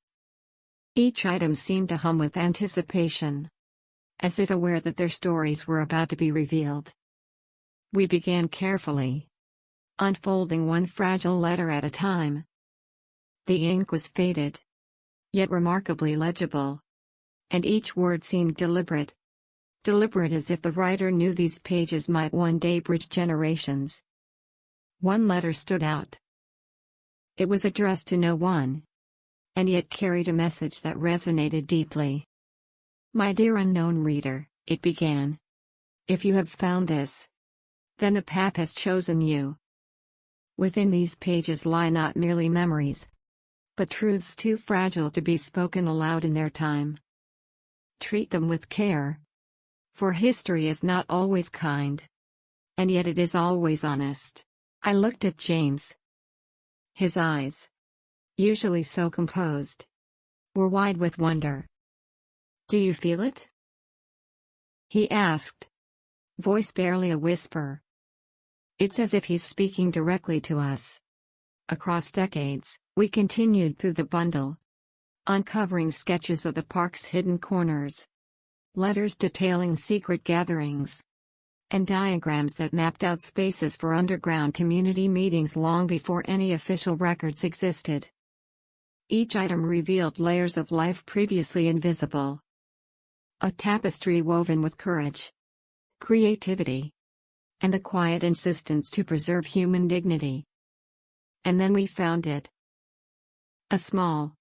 [SPEAKER 1] Each item seemed to hum with anticipation, as if aware that their stories were about to be revealed. We began carefully, unfolding one fragile letter at a time. The ink was faded, yet remarkably legible, and each word seemed deliberate as if the writer knew these pages might one day bridge generations. One letter stood out. It was addressed to no one, and yet carried a message that resonated deeply. "My dear unknown reader," it began. "If you have found this, then the path has chosen you. Within these pages lie not merely memories, but truths too fragile to be spoken aloud in their time. Treat them with care, for history is not always kind, and yet it is always honest." I looked at James. His eyes, usually so composed, were wide with wonder. "Do you feel it?" he asked, voice barely a whisper. It's as if he's speaking directly to us. Across decades, we continued through the bundle, uncovering sketches of the park's hidden corners, letters detailing secret gatherings, and diagrams that mapped out spaces for underground community meetings long before any official records existed. Each item revealed layers of life previously invisible. A tapestry woven with courage, creativity, and the quiet insistence to preserve human dignity. And then we found it. A small,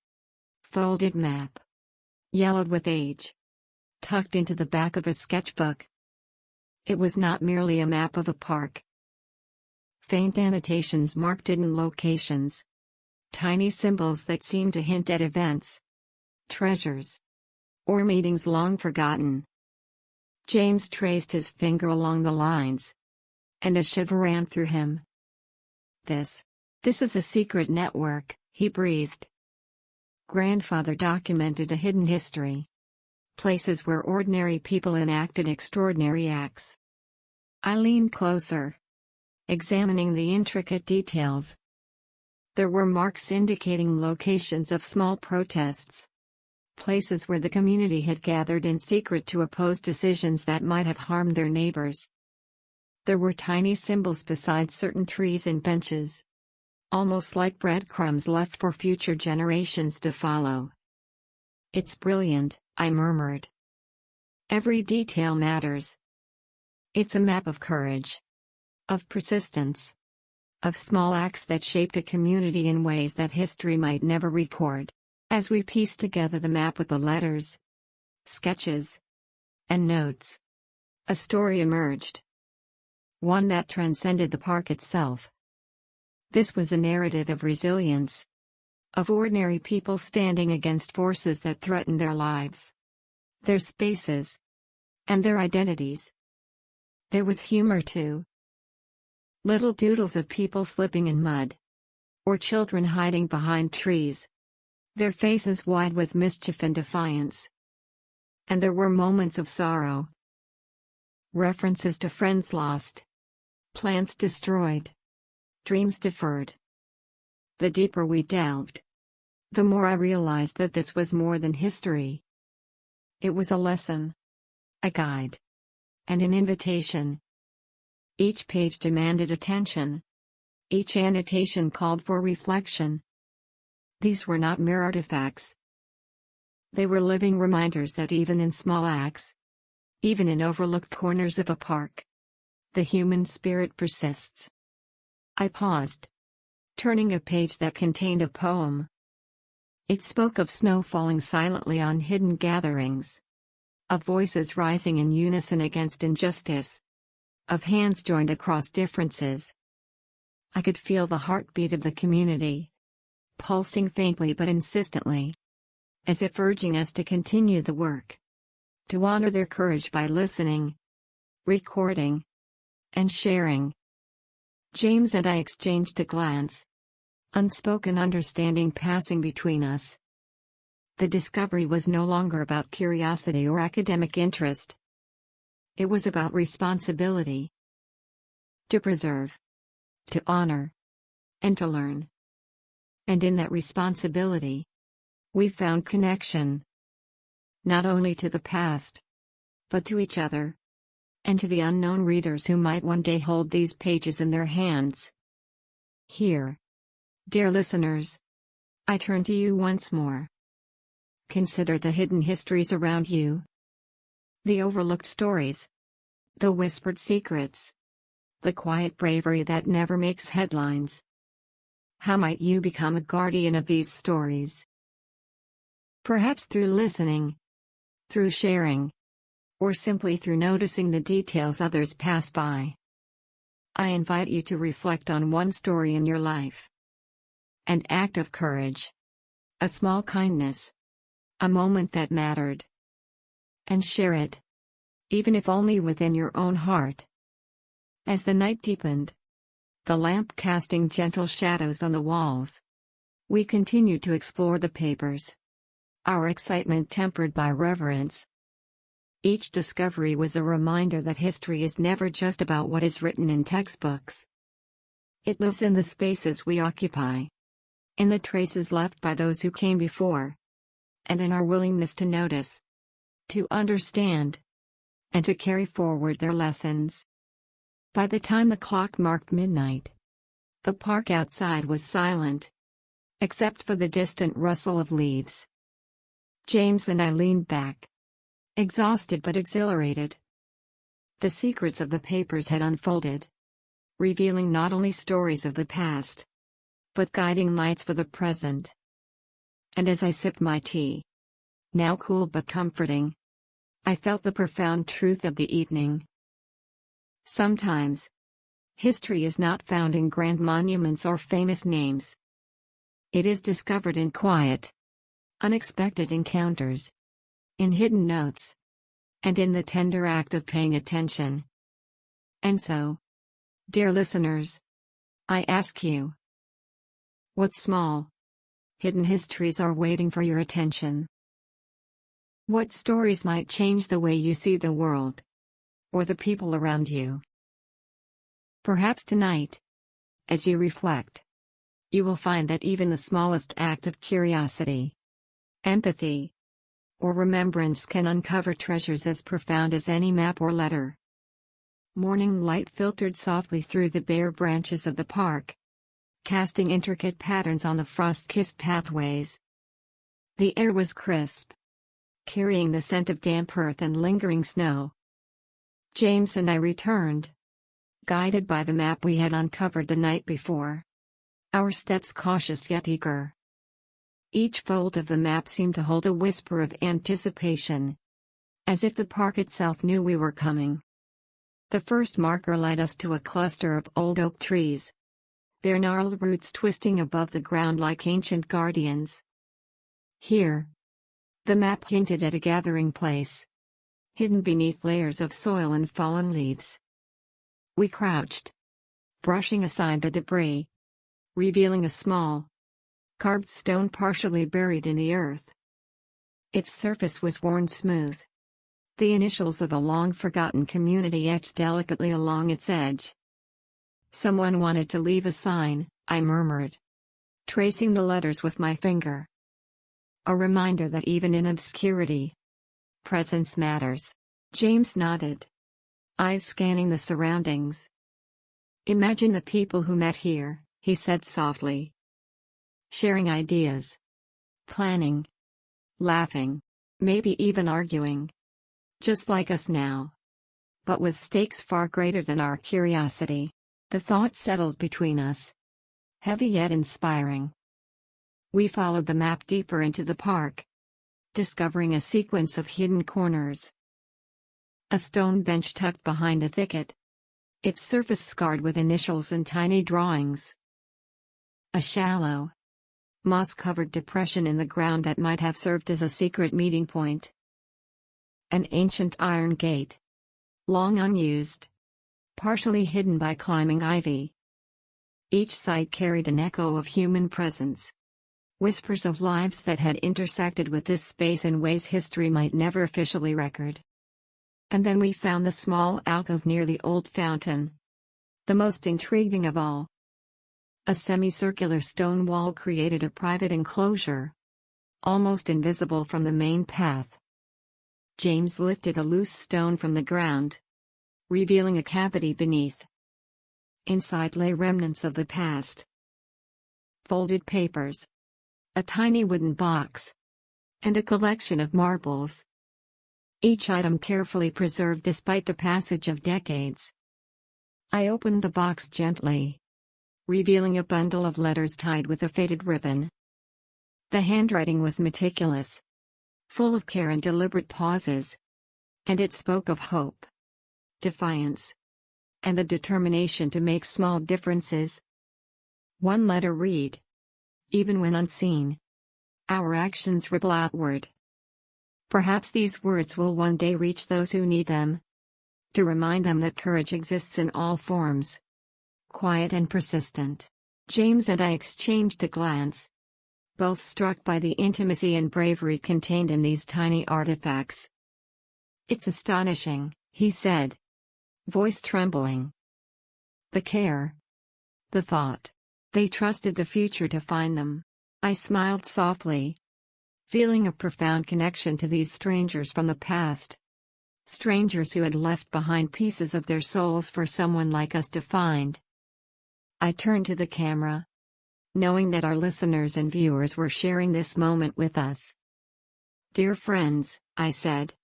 [SPEAKER 1] folded map, yellowed with age, tucked into the back of a sketchbook. It was not merely a map of a park. Faint annotations marked hidden locations, tiny symbols that seemed to hint at events, treasures, or meetings long forgotten. James traced his finger along the lines, and a shiver ran through him. This is a secret network," he breathed. "Grandfather documented a hidden history. Places where ordinary people enacted extraordinary acts." I leaned closer, examining the intricate details. There were marks indicating locations of small protests, places where the community had gathered in secret to oppose decisions that might have harmed their neighbors. There were tiny symbols beside certain trees and benches, almost like breadcrumbs left for future generations to follow. "It's brilliant," I murmured. "Every detail matters. It's a map of courage, of persistence, of small acts that shaped a community in ways that history might never record." As we pieced together the map with the letters, sketches, and notes, a story emerged. One that transcended the park itself. This was a narrative of resilience, of ordinary people standing against forces that threatened their lives, their spaces, and their identities. There was humor too. Little doodles of people slipping in mud, or children hiding behind trees, their faces wide with mischief and defiance. And there were moments of sorrow. References to friends lost, plants destroyed, dreams deferred. The deeper we delved, the more I realized that this was more than history. It was a lesson, a guide, and an invitation. Each page demanded attention. Each annotation called for reflection. These were not mere artifacts. They were living reminders that even in small acts, even in overlooked corners of a park, the human spirit persists. I paused, turning a page that contained a poem. It spoke of snow falling silently on hidden gatherings, of voices rising in unison against injustice, of hands joined across differences. I could feel the heartbeat of the community, pulsing faintly but insistently, as if urging us to continue the work, to honor their courage by listening, recording, and sharing. James and I exchanged a glance, unspoken understanding passing between us. The discovery was no longer about curiosity or academic interest. It was about responsibility. To preserve, to honor, and to learn. And in that responsibility, we found connection. Not only to the past, but to each other, and to the unknown readers who might one day hold these pages in their hands. Here, dear listeners, I turn to you once more. Consider the hidden histories around you, the overlooked stories, the whispered secrets, the quiet bravery that never makes headlines. How might you become a guardian of these stories? Perhaps through listening, through sharing, or simply through noticing the details others pass by. I invite you to reflect on one story in your life. An act of courage, a small kindness, a moment that mattered. And share it, even if only within your own heart. As the night deepened, the lamp casting gentle shadows on the walls, we continued to explore the papers, our excitement tempered by reverence. Each discovery was a reminder that history is never just about what is written in textbooks. It lives in the spaces we occupy, in the traces left by those who came before, and in our willingness to notice, to understand, and to carry forward their lessons. By the time the clock marked midnight, the park outside was silent, except for the distant rustle of leaves. James and I leaned back, exhausted but exhilarated. The secrets of the papers had unfolded, revealing not only stories of the past, but guiding lights for the present. And as I sipped my tea, now cool but comforting, I felt the profound truth of the evening. Sometimes, history is not found in grand monuments or famous names. It is discovered in quiet, unexpected encounters, in hidden notes, and in the tender act of paying attention. And so, dear listeners, I ask you, what small, hidden histories are waiting for your attention? What stories might change the way you see the world, or the people around you? Perhaps tonight, as you reflect, you will find that even the smallest act of curiosity, empathy, or remembrance can uncover treasures as profound as any map or letter. Morning light filtered softly through the bare branches of the park, casting intricate patterns on the frost-kissed pathways. The air was crisp, carrying the scent of damp earth and lingering snow. James and I returned, guided by the map we had uncovered the night before, our steps cautious yet eager. Each fold of the map seemed to hold a whisper of anticipation, as if the park itself knew we were coming. The first marker led us to a cluster of old oak trees, their gnarled roots twisting above the ground like ancient guardians. Here, the map hinted at a gathering place, hidden beneath layers of soil and fallen leaves. We crouched, brushing aside the debris, revealing a small, carved stone partially buried in the earth. Its surface was worn smooth, the initials of a long-forgotten community etched delicately along its edge. Someone wanted to leave a sign, I murmured, tracing the letters with my finger. A reminder that even in obscurity, presence matters. James nodded, eyes scanning the surroundings. Imagine the people who met here, he said softly. Sharing ideas, planning, laughing, maybe even arguing. Just like us now. But with stakes far greater than our curiosity. The thought settled between us, heavy yet inspiring. We followed the map deeper into the park, discovering a sequence of hidden corners. A stone bench tucked behind a thicket, its surface scarred with initials and tiny drawings. A shallow, moss-covered depression in the ground that might have served as a secret meeting point. An ancient iron gate, long unused, partially hidden by climbing ivy. Each site carried an echo of human presence, whispers of lives that had intersected with this space in ways history might never officially record. And then we found the small alcove near the old fountain, the most intriguing of all. A semicircular stone wall created a private enclosure, almost invisible from the main path. James lifted a loose stone from the ground, revealing a cavity beneath. Inside lay remnants of the past. Folded papers, a tiny wooden box, and a collection of marbles. Each item carefully preserved despite the passage of decades. I opened the box gently, revealing a bundle of letters tied with a faded ribbon. The handwriting was meticulous, full of care and deliberate pauses, and it spoke of hope, defiance, and the determination to make small differences. One letter read, "Even when unseen, our actions ripple outward." Perhaps these words will one day reach those who need them, to remind them that courage exists in all forms, quiet and persistent. James and I exchanged a glance, both struck by the intimacy and bravery contained in these tiny artifacts. "It's astonishing," he said, voice trembling. "The care, the thought. They trusted the future to find them." I smiled softly, feeling a profound connection to these strangers from the past. Strangers who had left behind pieces of their souls for someone like us to find. I turned to the camera, knowing that our listeners and viewers were sharing this moment with us. "Dear friends," I said,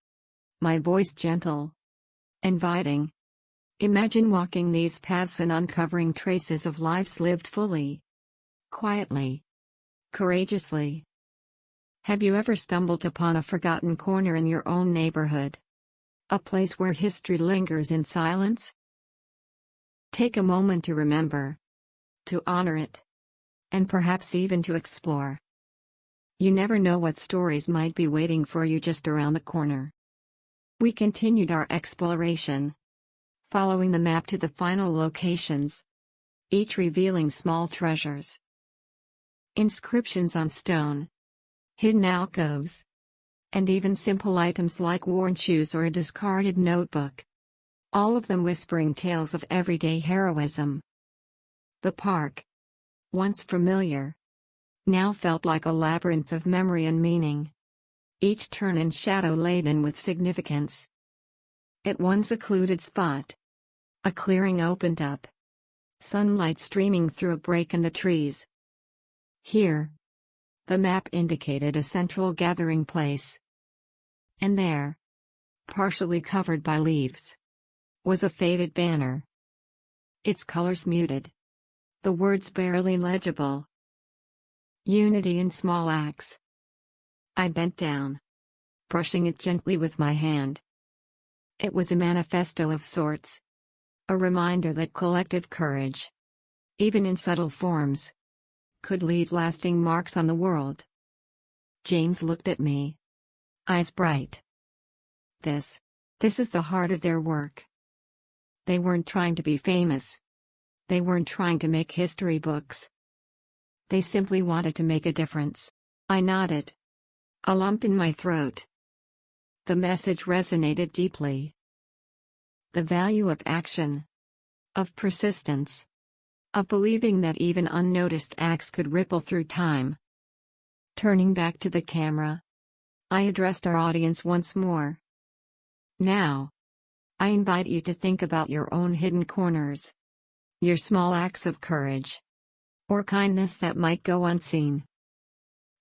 [SPEAKER 1] my voice gentle, inviting. "Imagine walking these paths and uncovering traces of lives lived fully, quietly, courageously. Have you ever stumbled upon a forgotten corner in your own neighborhood? A place where history lingers in silence? Take a moment to remember, to honor it, and perhaps even to explore. You never know what stories might be waiting for you just around the corner." We continued our exploration, following the map to the final locations, each revealing small treasures. Inscriptions on stone, hidden alcoves, and even simple items like worn shoes or a discarded notebook. All of them whispering tales of everyday heroism. The park, once familiar, now felt like a labyrinth of memory and meaning, each turn and shadow laden with significance. At one secluded spot, a clearing opened up, sunlight streaming through a break in the trees. Here, the map indicated a central gathering place. And there, partially covered by leaves, was a faded banner. Its colors muted, the words barely legible. "Unity in small acts." I bent down, brushing it gently with my hand. It was a manifesto of sorts, a reminder that collective courage, even in subtle forms, could leave lasting marks on the world. James looked at me, eyes bright. This is the heart of their work. They weren't trying to be famous. They weren't trying to make history books. They simply wanted to make a difference. I nodded, a lump in my throat. The message resonated deeply. The value of action, of persistence, of believing that even unnoticed acts could ripple through time. Turning back to the camera, I addressed our audience once more. Now, I invite you to think about your own hidden corners, your small acts of courage, or kindness that might go unseen.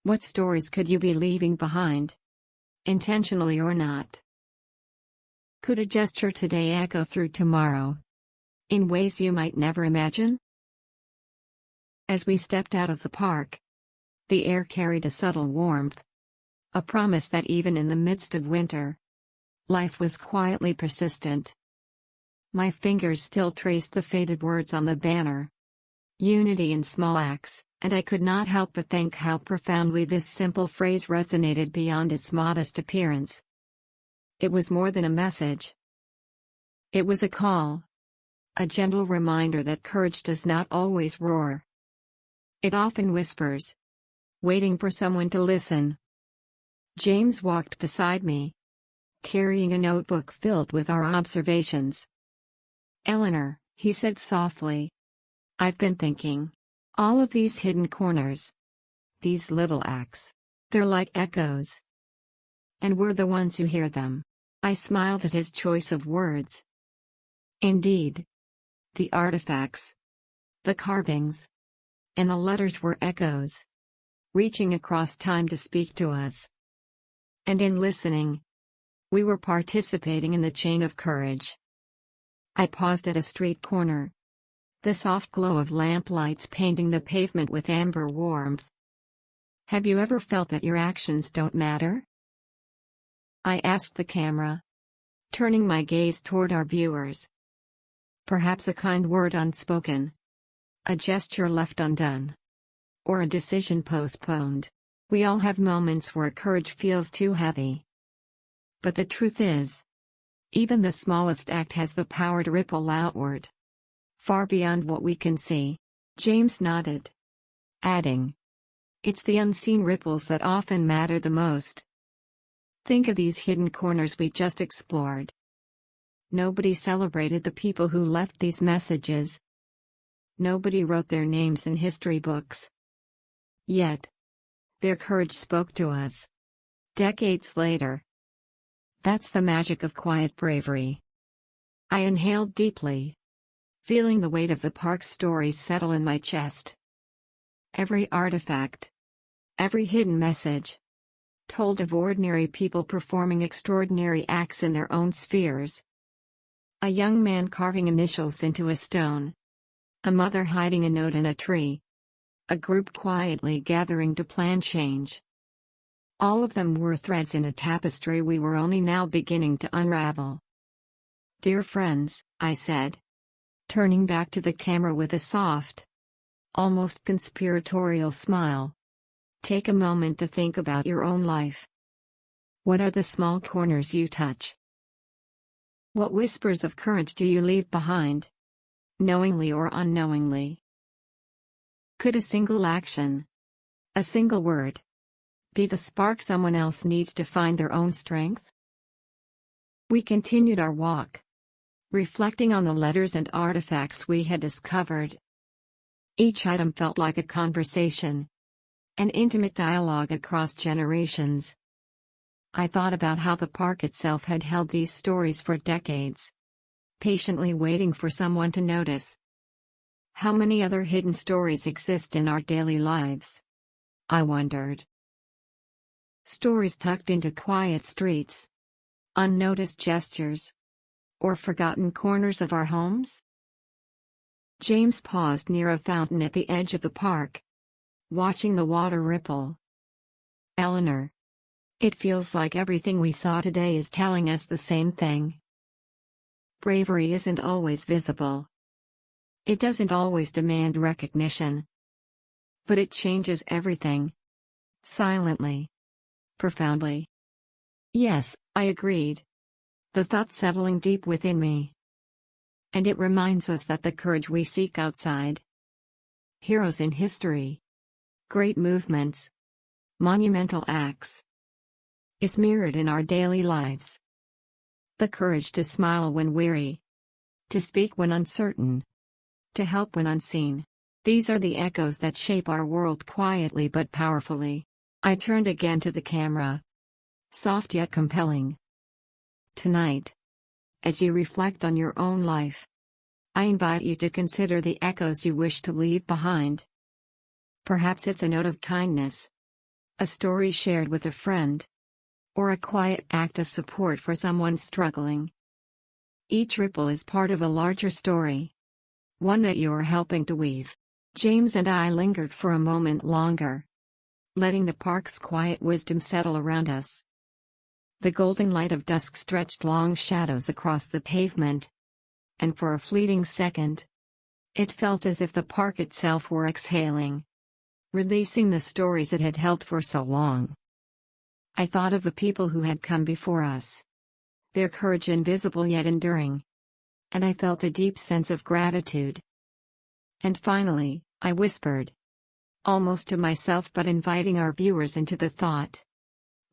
[SPEAKER 1] What stories could you be leaving behind, intentionally or not? Could a gesture today echo through tomorrow, in ways you might never imagine? As we stepped out of the park, the air carried a subtle warmth, a promise that even in the midst of winter, life was quietly persistent. My fingers still traced the faded words on the banner. Unity in small acts, and I could not help but think how profoundly this simple phrase resonated beyond its modest appearance. It was more than a message. It was a call, a gentle reminder that courage does not always roar. It often whispers, waiting for someone to listen. James walked beside me, carrying a notebook filled with our observations. "Eleanor," he said softly, "I've been thinking. All of these hidden corners, these little acts, they're like echoes. And we're the ones who hear them. I smiled at his choice of words. Indeed. The artifacts, the carvings, and the letters were echoes, reaching across time to speak to us. And in listening, we were participating in the chain of courage. I paused at a street corner, the soft glow of lamplights painting the pavement with amber warmth. Have you ever felt that your actions don't matter? I asked the camera, turning my gaze toward our viewers. Perhaps a kind word unspoken, a gesture left undone, or a decision postponed. We all have moments where courage feels too heavy. But the truth is, even the smallest act has the power to ripple outward, far beyond what we can see. James nodded, adding, it's the unseen ripples that often matter the most. Think of these hidden corners we just explored. Nobody celebrated the people who left these messages. Nobody wrote their names in history books. Yet, their courage spoke to us. Decades later. That's the magic of quiet bravery. I inhaled deeply, feeling the weight of the park's stories settle in my chest. Every artifact, every hidden message, told of ordinary people performing extraordinary acts in their own spheres. A young man carving initials into a stone. A mother hiding a note in a tree. A group quietly gathering to plan change. All of them were threads in a tapestry we were only now beginning to unravel. Dear friends, I said, turning back to the camera with a soft, almost conspiratorial smile. Take a moment to think about your own life. What are the small corners you touch? What whispers of courage do you leave behind, knowingly or unknowingly? Could a single action, a single word, be the spark someone else needs to find their own strength? We continued our walk, reflecting on the letters and artifacts we had discovered. Each item felt like a conversation, an intimate dialogue across generations. I thought about how the park itself had held these stories for decades, patiently waiting for someone to notice. How many other hidden stories exist in our daily lives? I wondered. Stories tucked into quiet streets, unnoticed gestures, or forgotten corners of our homes? James paused near a fountain at the edge of the park, watching the water ripple. Eleanor, it feels like everything we saw today is telling us the same thing. Bravery isn't always visible. It doesn't always demand recognition. But it changes everything. Silently. Profoundly. Yes, I agreed. The thought settling deep within me. And it reminds us that the courage we seek outside. Heroes in history. Great movements. Monumental acts. Is mirrored in our daily lives. The courage to smile when weary. To speak when uncertain. To help when unseen. These are the echoes that shape our world quietly but powerfully. I turned again to the camera. Soft yet compelling. Tonight, as you reflect on your own life, I invite you to consider the echoes you wish to leave behind. Perhaps it's a note of kindness, a story shared with a friend, or a quiet act of support for someone struggling. Each ripple is part of a larger story, one that you're helping to weave. James and I lingered for a moment longer, letting the park's quiet wisdom settle around us. The golden light of dusk stretched long shadows across the pavement, and for a fleeting second, it felt as if the park itself were exhaling, releasing the stories it had held for so long. I thought of the people who had come before us, their courage invisible yet enduring, and I felt a deep sense of gratitude. And finally, I whispered, almost to myself but inviting our viewers into the thought.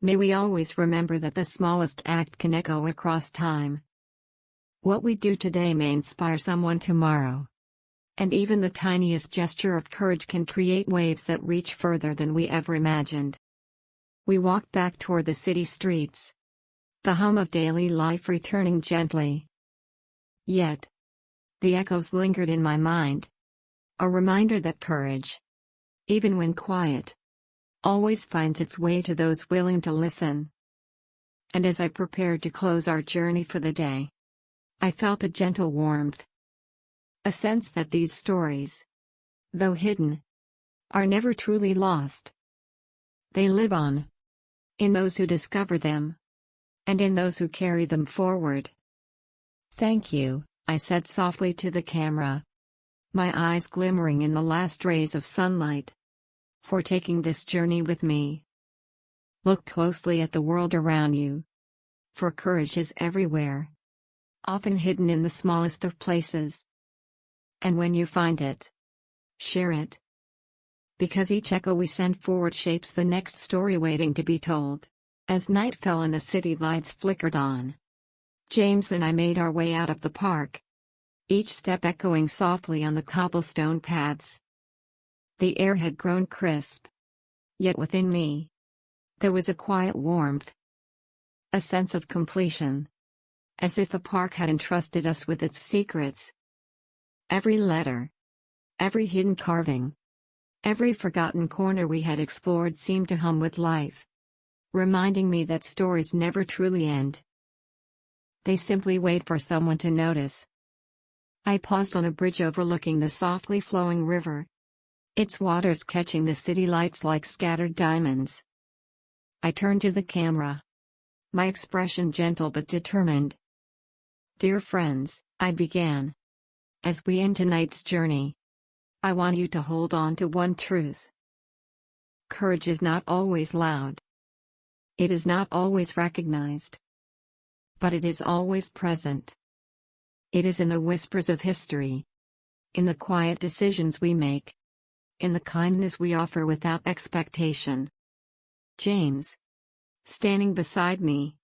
[SPEAKER 1] May we always remember that the smallest act can echo across time. What we do today may inspire someone tomorrow. And even the tiniest gesture of courage can create waves that reach further than we ever imagined. We walked back toward the city streets, the hum of daily life returning gently. Yet, the echoes lingered in my mind. A reminder that courage, even when quiet, always finds its way to those willing to listen. And as I prepared to close our journey for the day, I felt a gentle warmth. A sense that these stories, though hidden, are never truly lost. They live on, in those who discover them, and in those who carry them forward. "Thank you," I said softly to the camera, my eyes glimmering in the last rays of sunlight, "for taking this journey with me." Look closely at the world around you, for courage is everywhere, often hidden in the smallest of places. And when you find it, share it. Because each echo we send forward shapes the next story waiting to be told. As night fell and the city lights flickered on, James and I made our way out of the park, each step echoing softly on the cobblestone paths. The air had grown crisp, yet within me, there was a quiet warmth, a sense of completion, as if the park had entrusted us with its secrets. Every letter, every hidden carving, every forgotten corner we had explored seemed to hum with life, reminding me that stories never truly end. They simply wait for someone to notice. I paused on a bridge overlooking the softly flowing river, its waters catching the city lights like scattered diamonds. I turned to the camera, my expression gentle but determined. "Dear friends," I began, "as we end tonight's journey, I want you to hold on to one truth. Courage is not always loud. It is not always recognized. But it is always present. It is in the whispers of history, in the quiet decisions we make, in the kindness we offer without expectation." James, standing beside me,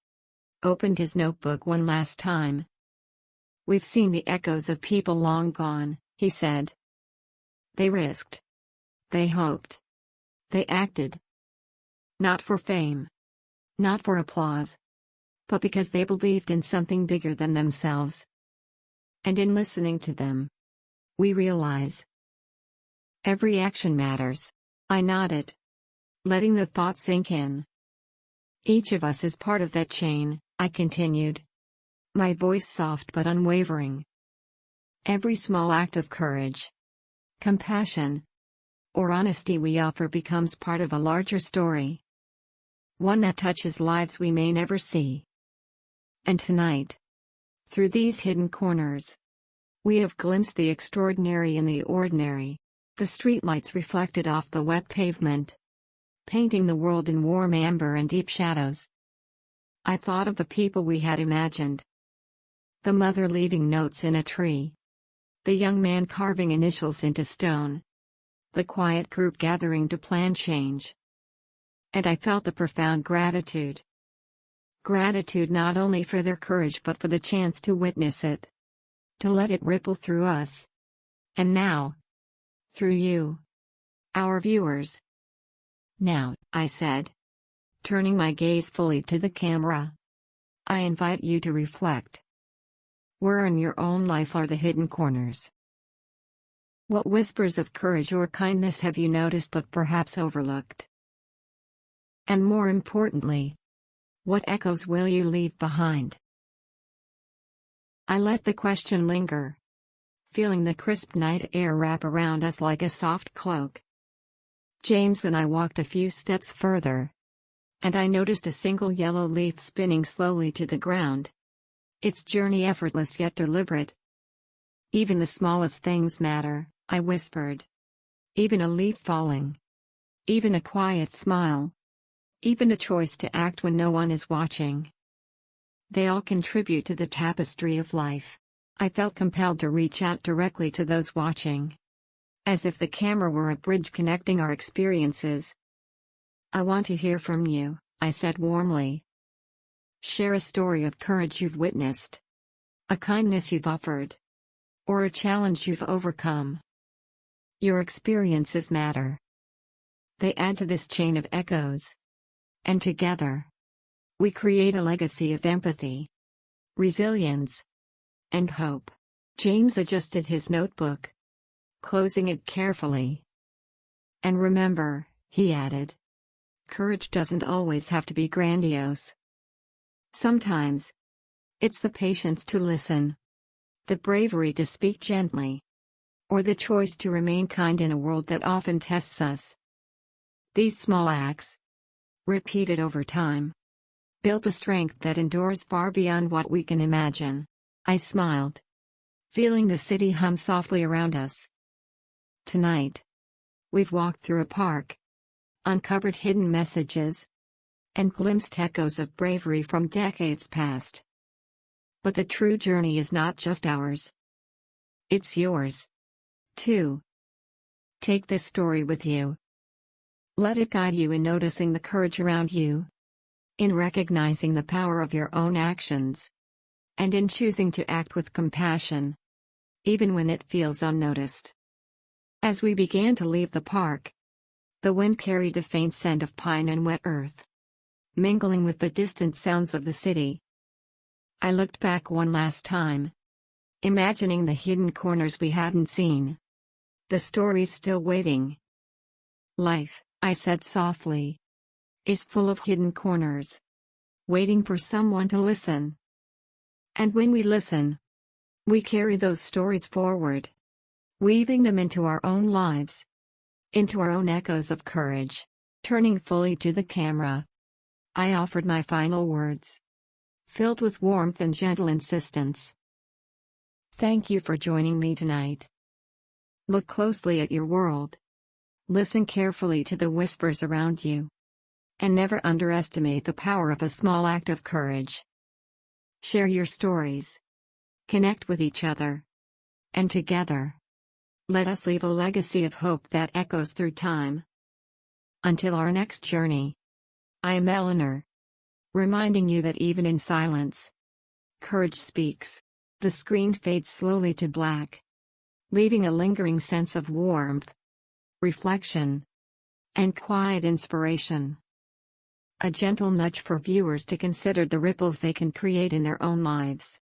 [SPEAKER 1] opened his notebook one last time. "We've seen the echoes of people long gone," he said. "They risked. They hoped. They acted. Not for fame. Not for applause. But because they believed in something bigger than themselves. And in listening to them, we realize every action matters." I nodded, letting the thought sink in. "Each of us is part of that chain," I continued, my voice soft but unwavering. "Every small act of courage, compassion, or honesty we offer becomes part of a larger story. One that touches lives we may never see. And tonight, through these hidden corners, we have glimpsed the extraordinary in the ordinary." The streetlights reflected off the wet pavement, painting the world in warm amber and deep shadows. I thought of the people we had imagined. The mother leaving notes in a tree. The young man carving initials into stone. The quiet group gathering to plan change. And I felt a profound gratitude. Gratitude not only for their courage but for the chance to witness it. To let it ripple through us. And now, through you, our viewers. Now, I said, turning my gaze fully to the camera, I invite you to reflect. Where in your own life are the hidden corners? What whispers of courage or kindness have you noticed but perhaps overlooked? And more importantly, what echoes will you leave behind? I let the question linger, feeling the crisp night air wrap around us like a soft cloak. James and I walked a few steps further, and I noticed a single yellow leaf spinning slowly to the ground, its journey effortless yet deliberate. "Even the smallest things matter," I whispered. "Even a leaf falling. Even a quiet smile. Even a choice to act when no one is watching. They all contribute to the tapestry of life." I felt compelled to reach out directly to those watching. As if the camera were a bridge connecting our experiences. "I want to hear from you," I said warmly. "Share a story of courage you've witnessed. A kindness you've offered. Or a challenge you've overcome. Your experiences matter. They add to this chain of echoes. And together, we create a legacy of empathy, resilience, and hope. James adjusted his notebook, closing it carefully. And remember, he added, courage doesn't always have to be grandiose. Sometimes, it's the patience to listen, the bravery to speak gently, or the choice to remain kind in a world that often tests us. These small acts, repeated over time, built a strength that endures far beyond what we can imagine. I smiled, feeling the city hum softly around us. Tonight, we've walked through a park, uncovered hidden messages, and glimpsed echoes of bravery from decades past. But the true journey is not just ours. It's yours, too. Take this story with you. Let it guide you in noticing the courage around you, in recognizing the power of your own actions, and in choosing to act with compassion, even when it feels unnoticed. As we began to leave the park, the wind carried the faint scent of pine and wet earth, mingling with the distant sounds of the city. I looked back one last time, imagining the hidden corners we hadn't seen, the stories still waiting. Life, I said softly, is full of hidden corners, waiting for someone to listen. And when we listen, we carry those stories forward, weaving them into our own lives, into our own echoes of courage. Turning fully to the camera, I offered my final words, filled with warmth and gentle insistence. Thank you for joining me tonight. Look closely at your world. Listen carefully to the whispers around you. And never underestimate the power of a small act of courage. Share your stories. Connect with each other. And together, let us leave a legacy of hope that echoes through time. Until our next journey, I am Eleanor, reminding you that even in silence, courage speaks. The screen fades slowly to black, leaving a lingering sense of warmth, reflection, and quiet inspiration. A gentle nudge for viewers to consider the ripples they can create in their own lives.